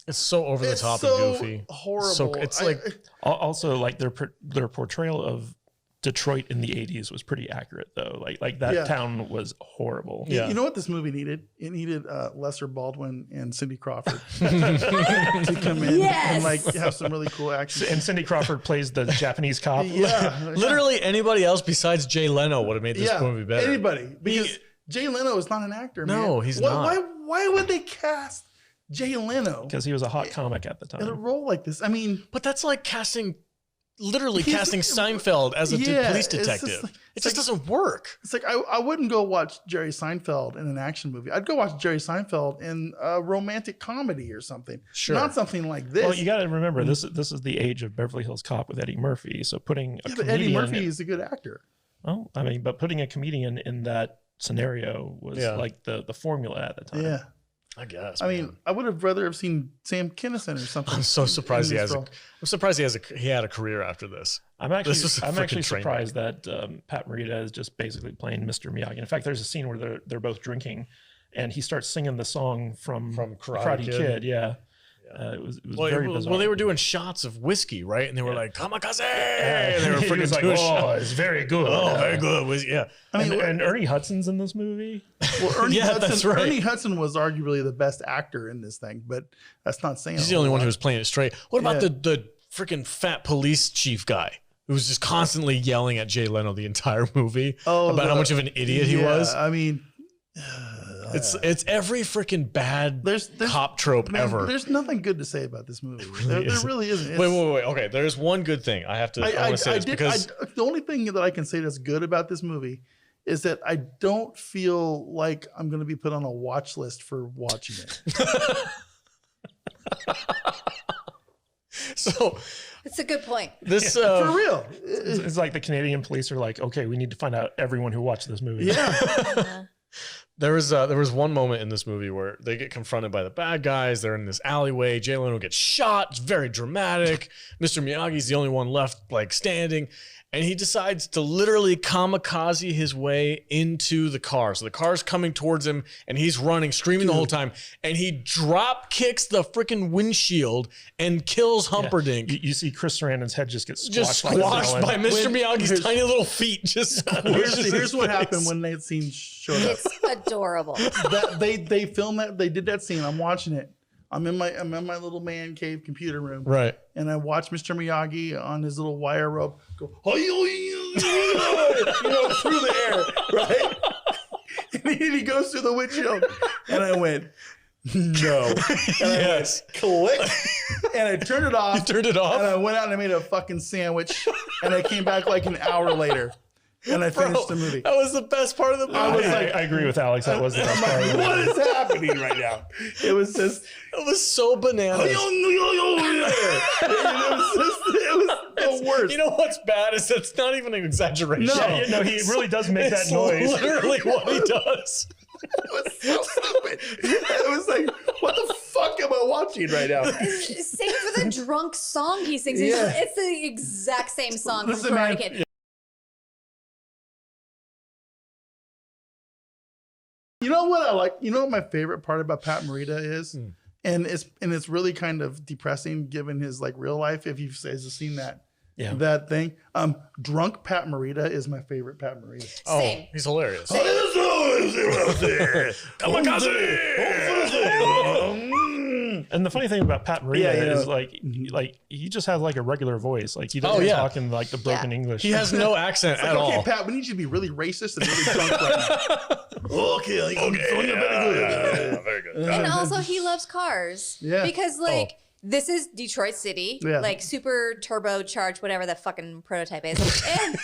It's so over the it's top so and goofy. horrible. So it's like Also, like their portrayal of Detroit in the 80s was pretty accurate, though. Like that Yeah. town was horrible. Yeah. You know what this movie needed? It needed Lesser Baldwin and Cindy Crawford to come in and like have some really cool action. And Cindy Crawford plays the Japanese cop. Yeah, literally anybody else besides Jay Leno would have made this movie better. Anybody, because Jay Leno is not an actor. No, man. he's not. Why would they cast Jay Leno Because he was a hot comic at the in a time. role like this? I mean, But that's like casting He's- Seinfeld as a Yeah, police it's just detective. like- It it's just like- doesn't work. it's like I wouldn't go watch Jerry Seinfeld in an action movie. I'd go watch Jerry Seinfeld in a romantic comedy or something. Sure. Not something like this. Well, you got to remember this is the age of Beverly Hills Cop with Eddie Murphy. So putting a Yeah, but comedian, Eddie Murphy is a good actor. well, I mean, but putting a comedian in that scenario was Yeah. like the formula at the time. Yeah. I guess. I mean, I would have rather have seen Sam Kinison or something. I'm so surprised in he this has. role. I'm surprised he had a career after this. I'm actually This was a freaking train surprised that Pat Morita is just basically playing Mr. Miyagi. In fact, there's a scene where they're both drinking, and he starts singing the song from Karate Kid. Yeah, it was very bizarre. Well, they were doing shots of whiskey, right? And they were like "Kamikaze!" And they were He was freaking like, doing "Oh, shots. it's very good." Oh, very good. Whiskey. Yeah. I mean, and Ernie Hudson's in this movie. well, Ernie Yeah, Hudson, that's right. Ernie Hudson was arguably the best actor in this thing, but that's not saying He's a the only whole one who lot. was playing it straight. What about Yeah. the freaking fat police chief guy who was just constantly yelling at Jay Leno the entire movie about how much of an idiot he was? I mean, It's every freaking bad there's cop trope man, ever. There's nothing good to say about this movie. There really isn't. Wait. Okay, there's one good thing I have to. I want to say this because the only thing that I can say that's good about this movie is that I don't feel like I'm going to be put on a watch list for watching it. So It's a good point. this For real. It's like the Canadian police are like, okay, we need to find out everyone who watched this movie. Yeah. there was one moment in this movie where they get confronted by the bad guys. They're in this alleyway. Jay Leno gets shot. It's very dramatic. Mr. Miyagi's the only one left, like, standing. And he decides to literally kamikaze his way into the car. So the car's coming towards him and he's running, screaming the whole time. And he drop kicks the freaking windshield and kills Humperdinck. You see Chris Sarandon's head just get Just squashed by Mr. Miyagi's tiny little feet. Just Here's what happened when that scene showed up. It's adorable. They filmed that. They did that scene. I'm watching it. I'm in my little man cave computer room. Right. And I watch Mr. Miyagi on his little wire rope go, through the air, right? And he goes through the windshield. And I went, no. And Yes. I went, click. And I turned it off. You turned it off? And I went out and I made a fucking sandwich. And I came back like an hour later. And I finished the movie. That was the best part of the movie. I agree with Alex. That was the best part of the movie. What is happening right now? It was just... It was so bananas. It was the worst. You know what's bad is it's not even an exaggeration. No. He really does make It's that noise. literally what he does. It was so stupid. It was like, what the fuck am I watching right now? Same for the drunk song he sings. Yeah. It's the exact same song Listen, from Karate man. Kid. You know what I like? You know what my favorite part about Pat Morita is? And it's really kind of depressing given his like real life. If you've seen that thing, drunk Pat Morita is my favorite Pat Morita. Same. He's hilarious. And the funny thing about Pat Morita is Mm-hmm. like he just has like a regular voice. Like he doesn't talk in like the broken English. He has no accent at all. Okay, Pat, we need you to be really racist and really drunk right now. Okay. Very good. And also, he loves cars. Yeah. Because, like, this is Detroit City. Yeah. Like, super turbocharged, whatever the fucking prototype is. And,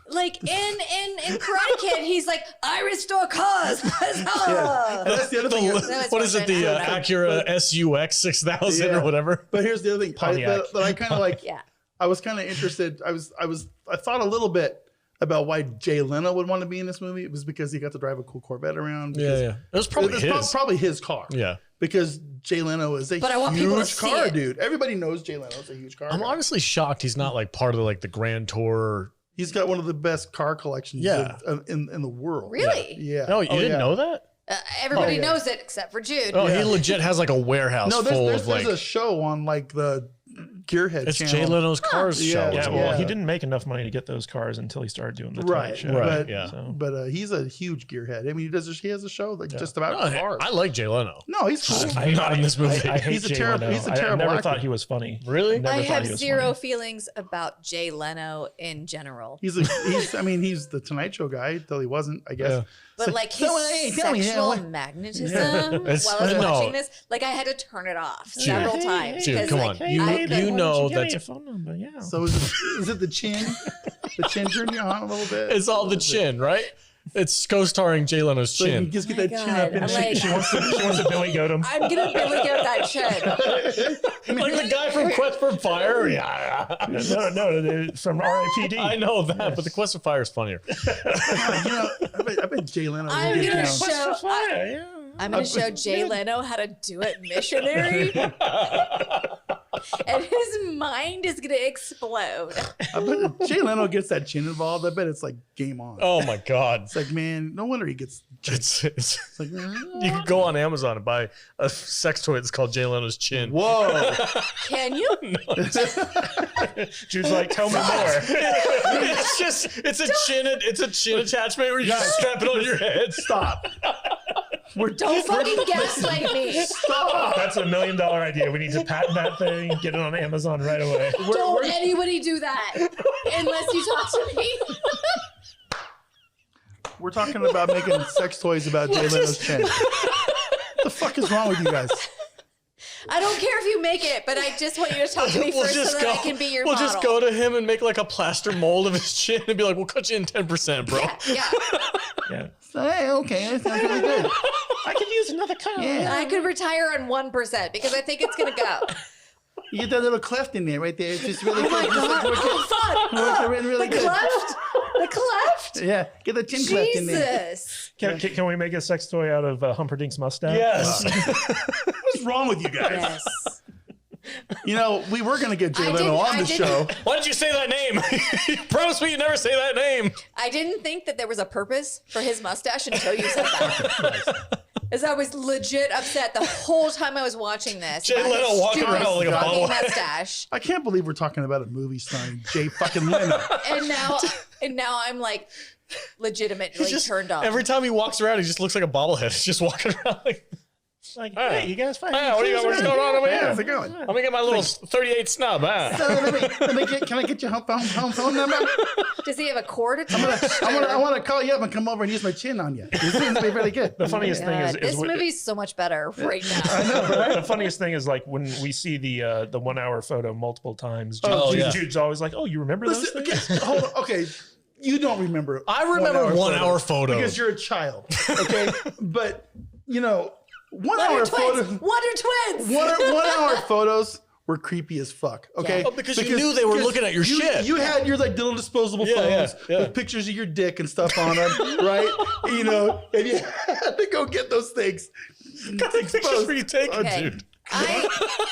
like, in Karate Kid, he's like, I restore cars. And that's the other thing. What is it? The Acura SUX 6000 or whatever. But here's the other thing that I kind of like. Yeah. I was kind of interested. I thought a little bit about why Jay Leno would want to be in this movie. It was because he got to drive a cool Corvette around. It was probably his. Probably his car. Yeah. Because Jay Leno is a But I want people to huge see car it. dude. Everybody knows Jay Leno is a huge car I'm guy. honestly shocked he's not like part of the, like the Grand Tour. He's got one of the best car collections in the world. Really? Yeah. No, you didn't know that? Everybody yeah. knows it except for Jude. Oh, he legit has like a warehouse No, full there's of like. a show on like the Gearhead It's channel. Jay Leno's Cars show. Yeah, as well, well. he didn't make enough money to get those cars until he started doing the Right, Tonight Show. Right. But, yeah. So. but he's a huge gearhead. I mean, he has a show like just about No, cars. I like Jay Leno. No, he's cool. Not in this movie. I hate He's a Jay terrible- Leno. he's a I terrible never actor. thought he was funny. Really? Never I thought have he was zero funny. feelings about Jay Leno in general. He's the Tonight Show guy until he wasn't, I guess. Yeah. But like his sexual magnetism while I was watching this, like I had to turn it off several times. Dude, because, come like, on. You I couldn't- know Give me that's your phone number. Yeah. So is it the chin? The chin turned you on a little bit? it's all the chin, right? It's co-starring Jay Leno's So you can chin. just get My that chin God, up in I'm there. like- She wants to Billy Goat him. I'm gonna really get that chin. Like the guy from Quest for Fire. Yeah. No, from R.I.P.D. I know that, but the Quest for Fire is funnier. I bet Jay Leno would I'm get gonna down. show. I'm gonna show Jay Leno how to do it missionary, and his mind is gonna explode. I bet if Jay Leno gets that chin involved, I bet it's like game on. Oh my God. It's like, man, no wonder he gets. It's It's like, you can go on Amazon and buy a sex toy that's called Jay Leno's chin. whoa. Can you? She was like, "Tell me more." it's a chin attachment where you just strap it on your head. Stop. Don't fucking gaslight me. Stop. That's $1 million idea. We need to patent that thing, get it on Amazon right away. Don't anybody do that unless you talk to me. We're talking about making sex toys about Jay Leno's chin. What the fuck is wrong with you guys? I don't care if you make it, but I just want you to talk to me first so that I can be your model. We'll just go to him and make like a plaster mold of his chin and be like, we'll cut you in 10%, bro. Yeah. So, hey, okay, that sounds really good. I could use another car. Yeah. I could retire on 1% because I think it's going to go. You get that little cleft in there right there. It's just really good. Oh, fuck. Really The good. cleft? The cleft? Yeah, get the chin cleft in there. Jesus. Can we make a sex toy out of Humperdinck's mustache? Yes. What's wrong with you guys? Yes. You know, we were going to get Jay Leno on the show. Why did you say that name? You promised me you'd never say that name. I didn't think that there was a purpose for his mustache until you said that. As I was legit upset the whole time I was watching this. Jay Leno walking around like a fucking bobblehead. mustache. I can't believe we're talking about a movie starring Jay fucking Leno. And now I'm like legitimately turned on. Every time he walks around, he just looks like a bobblehead. He's just walking around like, Hey, you guys fine? what do you got? What's going on over How's here? it going? Let me get my little 38 snub. So can I get your home phone number? Does he have a cord attached? I want to call you up and come over and use my chin on you. This is going to be really good. The funniest thing is This movie's so much better right now. the funniest thing is like when we see the 1 hour photo multiple times. Jude's always like, "Oh, you remember those things?" Okay, hold on. Okay, you don't remember. I remember 1 hour photo because you're a child. Okay, but you know, 1 Wonder hour twins. photos. Wonder twins. 1 hour photos were creepy as fuck. Okay, Yeah. Oh, because you knew they were looking at your shit. You had your like little disposable phones with pictures of your dick and stuff on them, right? You know, and you had to go get those things. What kind of pictures were you taking, Okay. dude?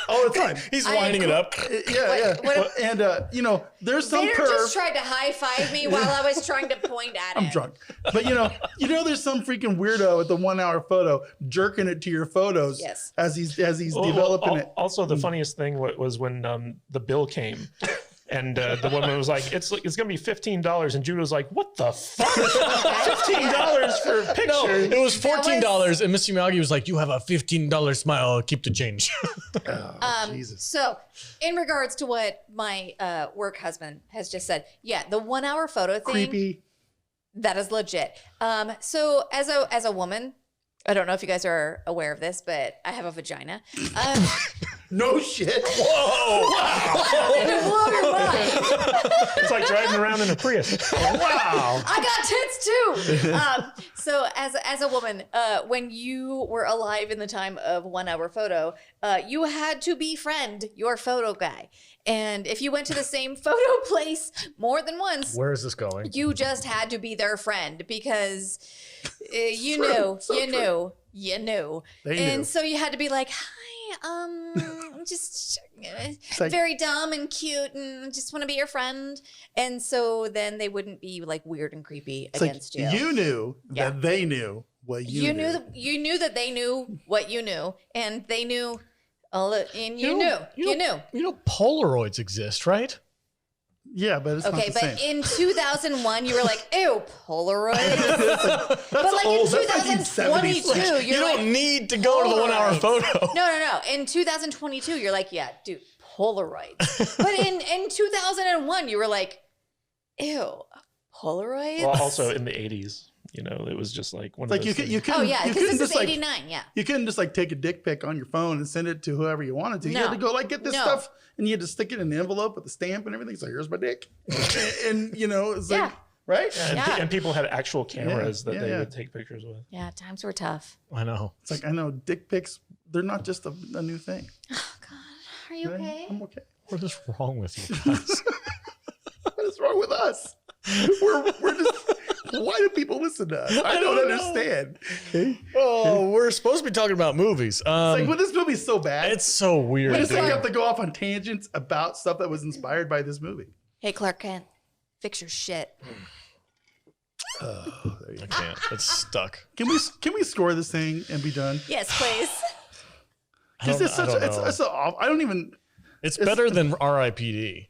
All the time. He's winding it up. Yeah. And you know, there's some Vader perv. just tried to high five me while I was trying to point at him. I'm drunk. But you know, there's some freaking weirdo with the 1 hour photo jerking it to your photos Yes. as he's developing it. Also, the funniest thing was when the bill came. And the woman was like, "It's going to be $15," and Jude was like, "What the fuck? $15 for a picture?" No, it was $14, and Mr. Miagi was like, "You have a $15 smile. I'll keep the change." Jesus. So, in regards to what my work husband has just said, yeah, the 1 hour photo thing, Creepy. that is legit. So as a woman, I don't know if you guys are aware of this, but I have a vagina. No shit. Whoa! Wow! It'll blow your mind. It's like driving around in a Prius. Wow. I got tits too. So as a woman, when you were alive in the time of 1 hour photo, you had to befriend your photo guy. And if you went to the same photo place more than once, Where is this going? you just had to be their friend because you knew. They And knew. so you had to be like, hi, just like- very dumb and cute and just want to be your friend. And so then they wouldn't be like weird and creepy It's like against you. you knew Yeah. that they knew what you knew. You knew that they knew what you knew, and they knew all it, and you knew. You know, Polaroids exist, right? Yeah, but it's Okay, not the but same. in 2001, you were like, ew, Polaroid. That's But like old. in That's 2022, 1970s. You you're like, don't need to go to the 1 hour Polaroids. photo. No. In 2022, you're like, yeah, dude, Polaroids. But in 2001, you were like, ew, Polaroids? Well, also in the 80s, you know, it was just like one Like of you those could, you things. couldn't, Oh, yeah, you because couldn't this is just like 89, yeah. you couldn't just like take a dick pic on your phone and send it to whoever you wanted to. You No. had to go like get this No. stuff and you had to stick it in an envelope with the stamp and everything. So here's my dick, and you know, it's like Yeah. right. And people had actual cameras that they yeah. would take pictures with. Yeah, times were tough. I know. It's like I know dick pics. They're not just a new thing. Oh, God. Are you okay? I'm okay. What is wrong with you guys? What is wrong with us? We're just. Why do people listen to us? I don't understand. Okay? Oh, we're supposed to be talking about movies. It's like, well, this movie's so bad. It's so weird. We just like dude. have to go off on tangents about stuff that was inspired by this movie. Hey, Clark Kent, fix your shit. I can't. It's stuck. Can we score this thing and be done? Yes, please. Because it's such. I don't even. It's better than R.I.P.D.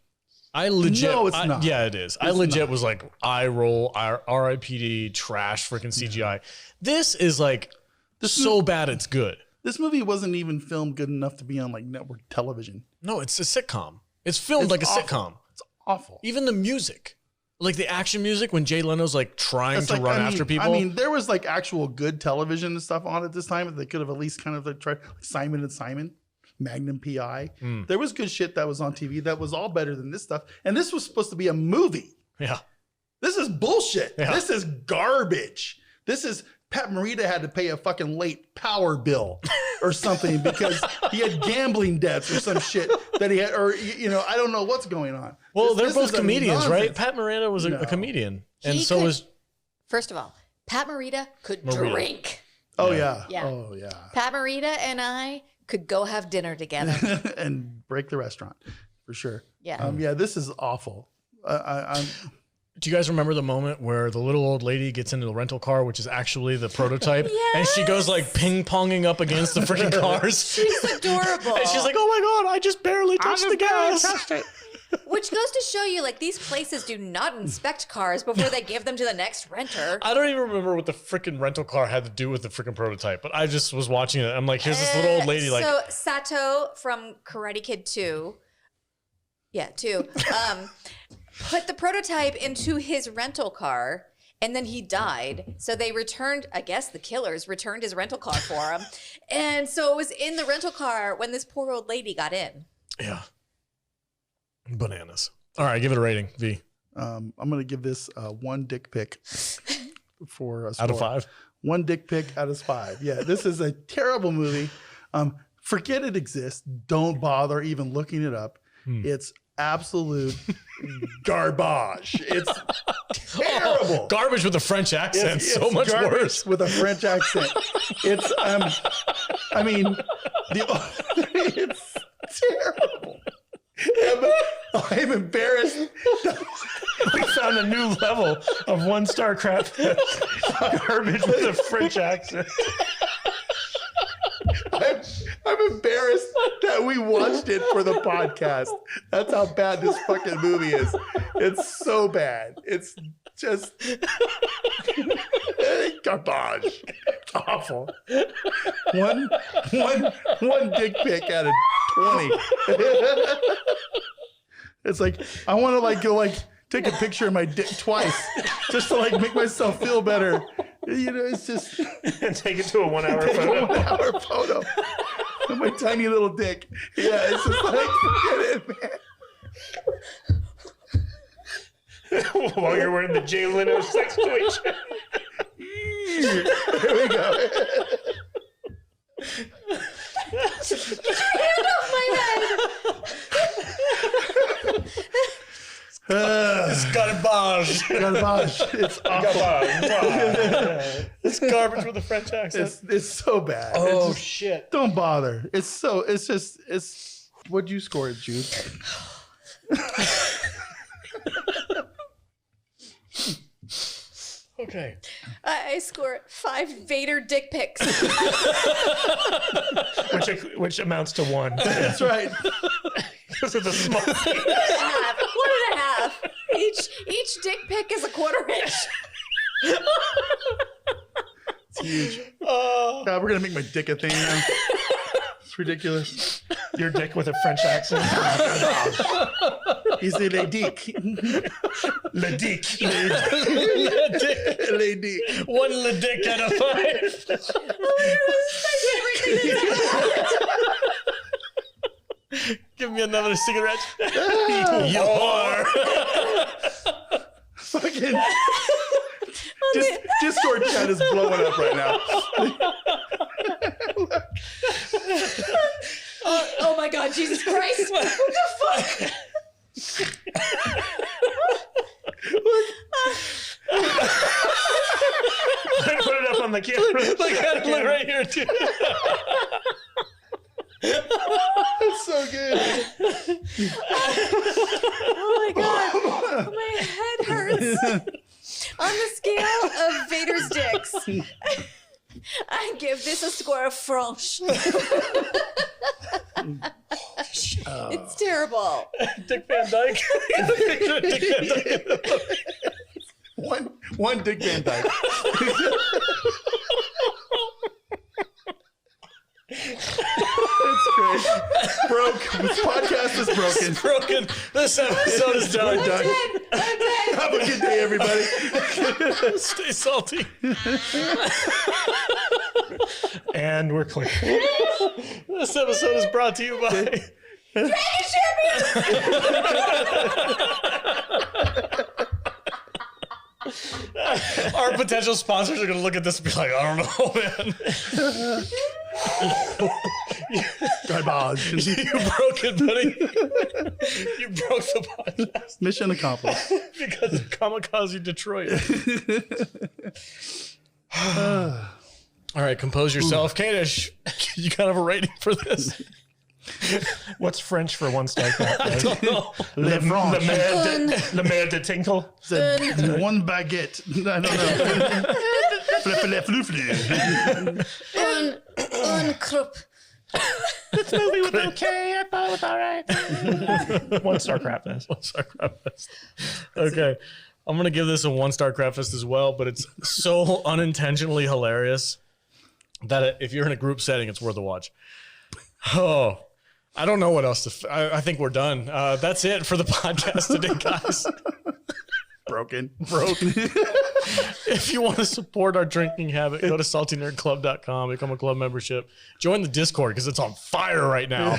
I legit. No, it's not. Yeah, it is. I It's legit not. was like, eye roll, R.I.P.D. trash, freaking CGI. This is like so bad it's good. This movie wasn't even filmed good enough to be on like network television. No, it's a sitcom. It's filmed like a awful. sitcom. It's awful. Even the music, like the action music when Jay Leno's like trying It's to like, run I mean- after people. I mean, there was like actual good television and stuff on at this time that they could have at least kind of like tried. Like Simon and Simon, Magnum PI. There was good shit that was on TV that was all better than this stuff. And this was supposed to be a movie. Yeah. This is bullshit. Yeah. This is garbage. This is Pat Morita had to pay a fucking late power bill or something because he had gambling debts or some shit that he had, or, you know, I don't know what's going on. Well, they're This both is a comedians, right? nonsense. Pat Morita was a comedian. And He so could- was First of all, Pat Morita could Morita. drink. Oh, yeah. Yeah. Oh, yeah. Pat Morita and I could go have dinner together. And break the restaurant for sure. Yeah. Yeah, this is awful. I'm Do you guys remember the moment where the little old lady gets into the rental car, which is actually the prototype, and she goes like ping ponging up against the freaking cars? She's adorable. And she's like, "Oh my god, I just barely touched the gas." Which goes to show you, like, these places do not inspect cars before they give them to the next renter. I don't even remember what the freaking rental car had to do with the freaking prototype, but I just was watching it. I'm like, here's this little old lady, like, So Sato from Karate Kid 2, put the prototype into his rental car, and then he died. So they returned, I guess the killers returned his rental car for him. And so it was in the rental car when this poor old lady got in. yeah, bananas. All right, give it a rating, V. I'm gonna give this one dick pic for a Out of score. 5. One dick pic out of 5. Yeah, this is a terrible movie. Forget it exists. Don't bother even looking it up. It's absolute garbage. It's terrible. Garbage with a French accent, It's so much garbage worse. with a French accent. It's I mean, it's terrible. I'm embarrassed. We found a new level of 1-star crap. Garbage with a French accent. I'm embarrassed that we watched it for the podcast. That's how bad this fucking movie is. It's so bad. It's just garbage. It's awful. One dick pic out of 20. It's like I want to like go like take a picture of my dick twice just to like make myself feel better. You know, it's just And take it to a 1-hour take a photo. 1-hour photo of my tiny little dick. Yeah, it's just like forget it, man. While you're wearing the Jay Leno sex toy. Here we go. Get off my head! It's garbage. Garbage. It's awful. It's garbage with a French accent. It's so bad. Oh, It's just- shit. don't bother. It's what'd you score it, Jude? Okay. I scored 5 Vader dick pics. which amounts to 1. That's right. Because of the small. 1.5. Each dick pic is a 1/4 inch. It's huge. God, we're gonna make my dick a thing now. It's ridiculous. Your dick with a French accent. He's a lady. Le dick. Lady. One le dick out of 5. Give me another cigarette. You are. Fucking. Discord chat is blowing up right now. Oh my God, Jesus Christ. What the fuck? Put it up on the camera. Look at it, look right here, too. That's so good. Oh my God. My head hurts. On the scale of Vader's dicks, I give this a score of French. It's terrible. Dick Van Dyke. Dick Van Dyke. One Dick Van Dyke. It's great. Broke. This podcast is broken. Broken. This episode is done. We're done. I'm dead. Have a good day, everybody. Stay salty. And we're clear. This episode is brought to you by Dragon our potential sponsors are going to look at this and be like, I don't know, man. Garbage. You broke it, buddy. You broke the podcast Mission accomplished. because of Kamikaze Detroit. All right, compose yourself. Kadish, you kind of have a rating for this? What's French for 1-star crap? I don't know. Le Franche. Le maire de tinkle. One baguette. I don't know. Un croup. This movie with no K, all right. 1-star crap fest. 1-star crap fest. Okay. I'm going to give this a 1-star crap fest as well, but it's so unintentionally hilarious that if you're in a group setting, it's worth a watch. Oh, I don't know what else to. I think we're done. That's it for the podcast today, guys. Broken. If you want to support our drinking habit, go to saltynerdclub.com, become a club membership, join the Discord because it's on fire right now.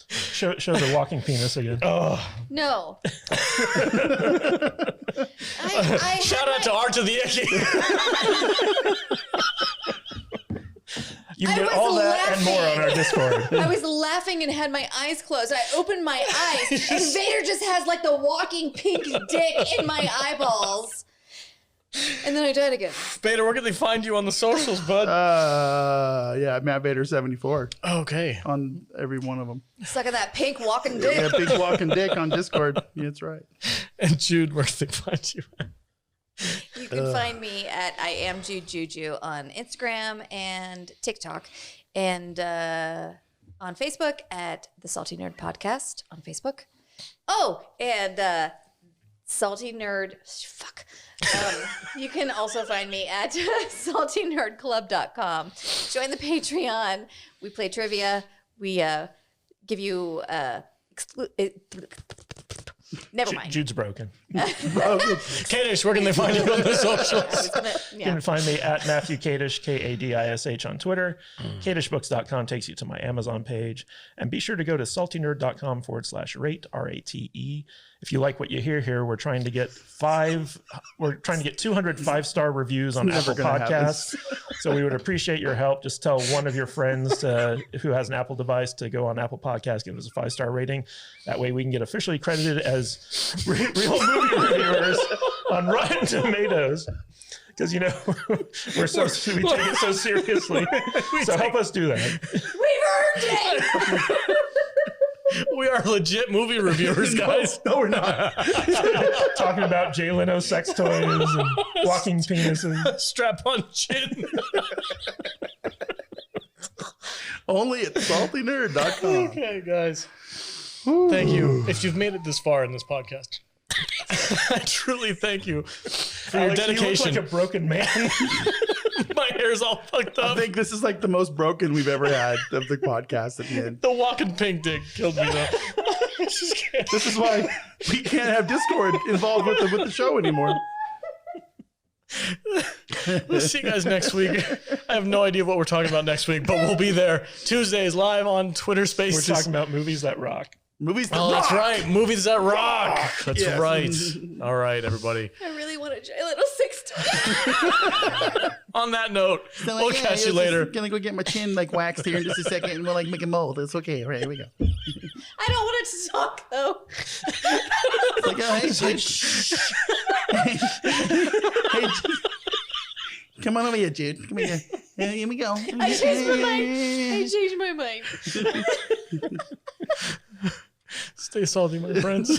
Show the walking penis again. Oh. No. Shout out to Art to the Icky. You can I get was all that and more on our Discord. I was laughing and had my eyes closed. I opened my eyes, and Vader just has like the walking pink dick in my eyeballs. And then I died again. Vader, where can they find you on the socials, bud? Yeah, Matt Vader 74 Okay. on every one of them. Suck at that pink walking dick. Yeah, big walking dick on Discord. Yeah, that's right. And Jude, where can they find you? You can find me at I am Jude Juju on Instagram and TikTok, and on Facebook at the Salty Nerd Podcast on Facebook. Oh, and Salty Nerd. Fuck. You can also find me at saltynerdclub.com. Join the Patreon. We play trivia. We give you never mind. Jude's broken. Kadish, where can they find you on the socials? You can find me at Matthew Kadish, Kadish on Twitter. Kadishbooks.com takes you to my Amazon page. And be sure to go to saltynerd.com/rate, RATE. If you like what you hear here, we're trying to get 200 5-star reviews on Apple Podcasts. So we would appreciate your help. Just tell one of your friends who has an Apple device to go on Apple Podcasts, give us a 5-star rating. That way we can get officially credited as real movie reviewers on Rotten Tomatoes. Because, you know, we take it so seriously. So help us do that. We've earned it. We are legit movie reviewers, guys. No, we're not. Talking about Jay Leno sex toys and walking penises. Strap on chin. Only at saltynerd.com. Okay, guys. Thank you. If you've made it this far in this podcast, I truly thank you for your Alex, dedication. you look like a broken man. My hair's all fucked I up. think this is like the most broken we've ever had of the podcast at the end. The walking pink dick killed me though. This is why we can't have Discord involved with the show anymore. We'll see you guys next week. I have no idea what we're talking about next week, but we'll be there Tuesdays live on Twitter Spaces. We're talking about movies that rock. Movies that Oh, that's rock. right. Movies that rock. That's Yes. right. All right, everybody. I really want a Jay Leno sex toy. On that note, So, we'll yeah, catch you I was later. just gonna go get my chin like waxed here in just a second, and we'll like make a mold. It's okay. All right, here we go. I don't want it to talk though. It's like, oh, hey, Jude. Hey, Jude. Come on over here, Jude. Come here. Here we go. I changed my mind. I changed my mind. Stay salty, my friends.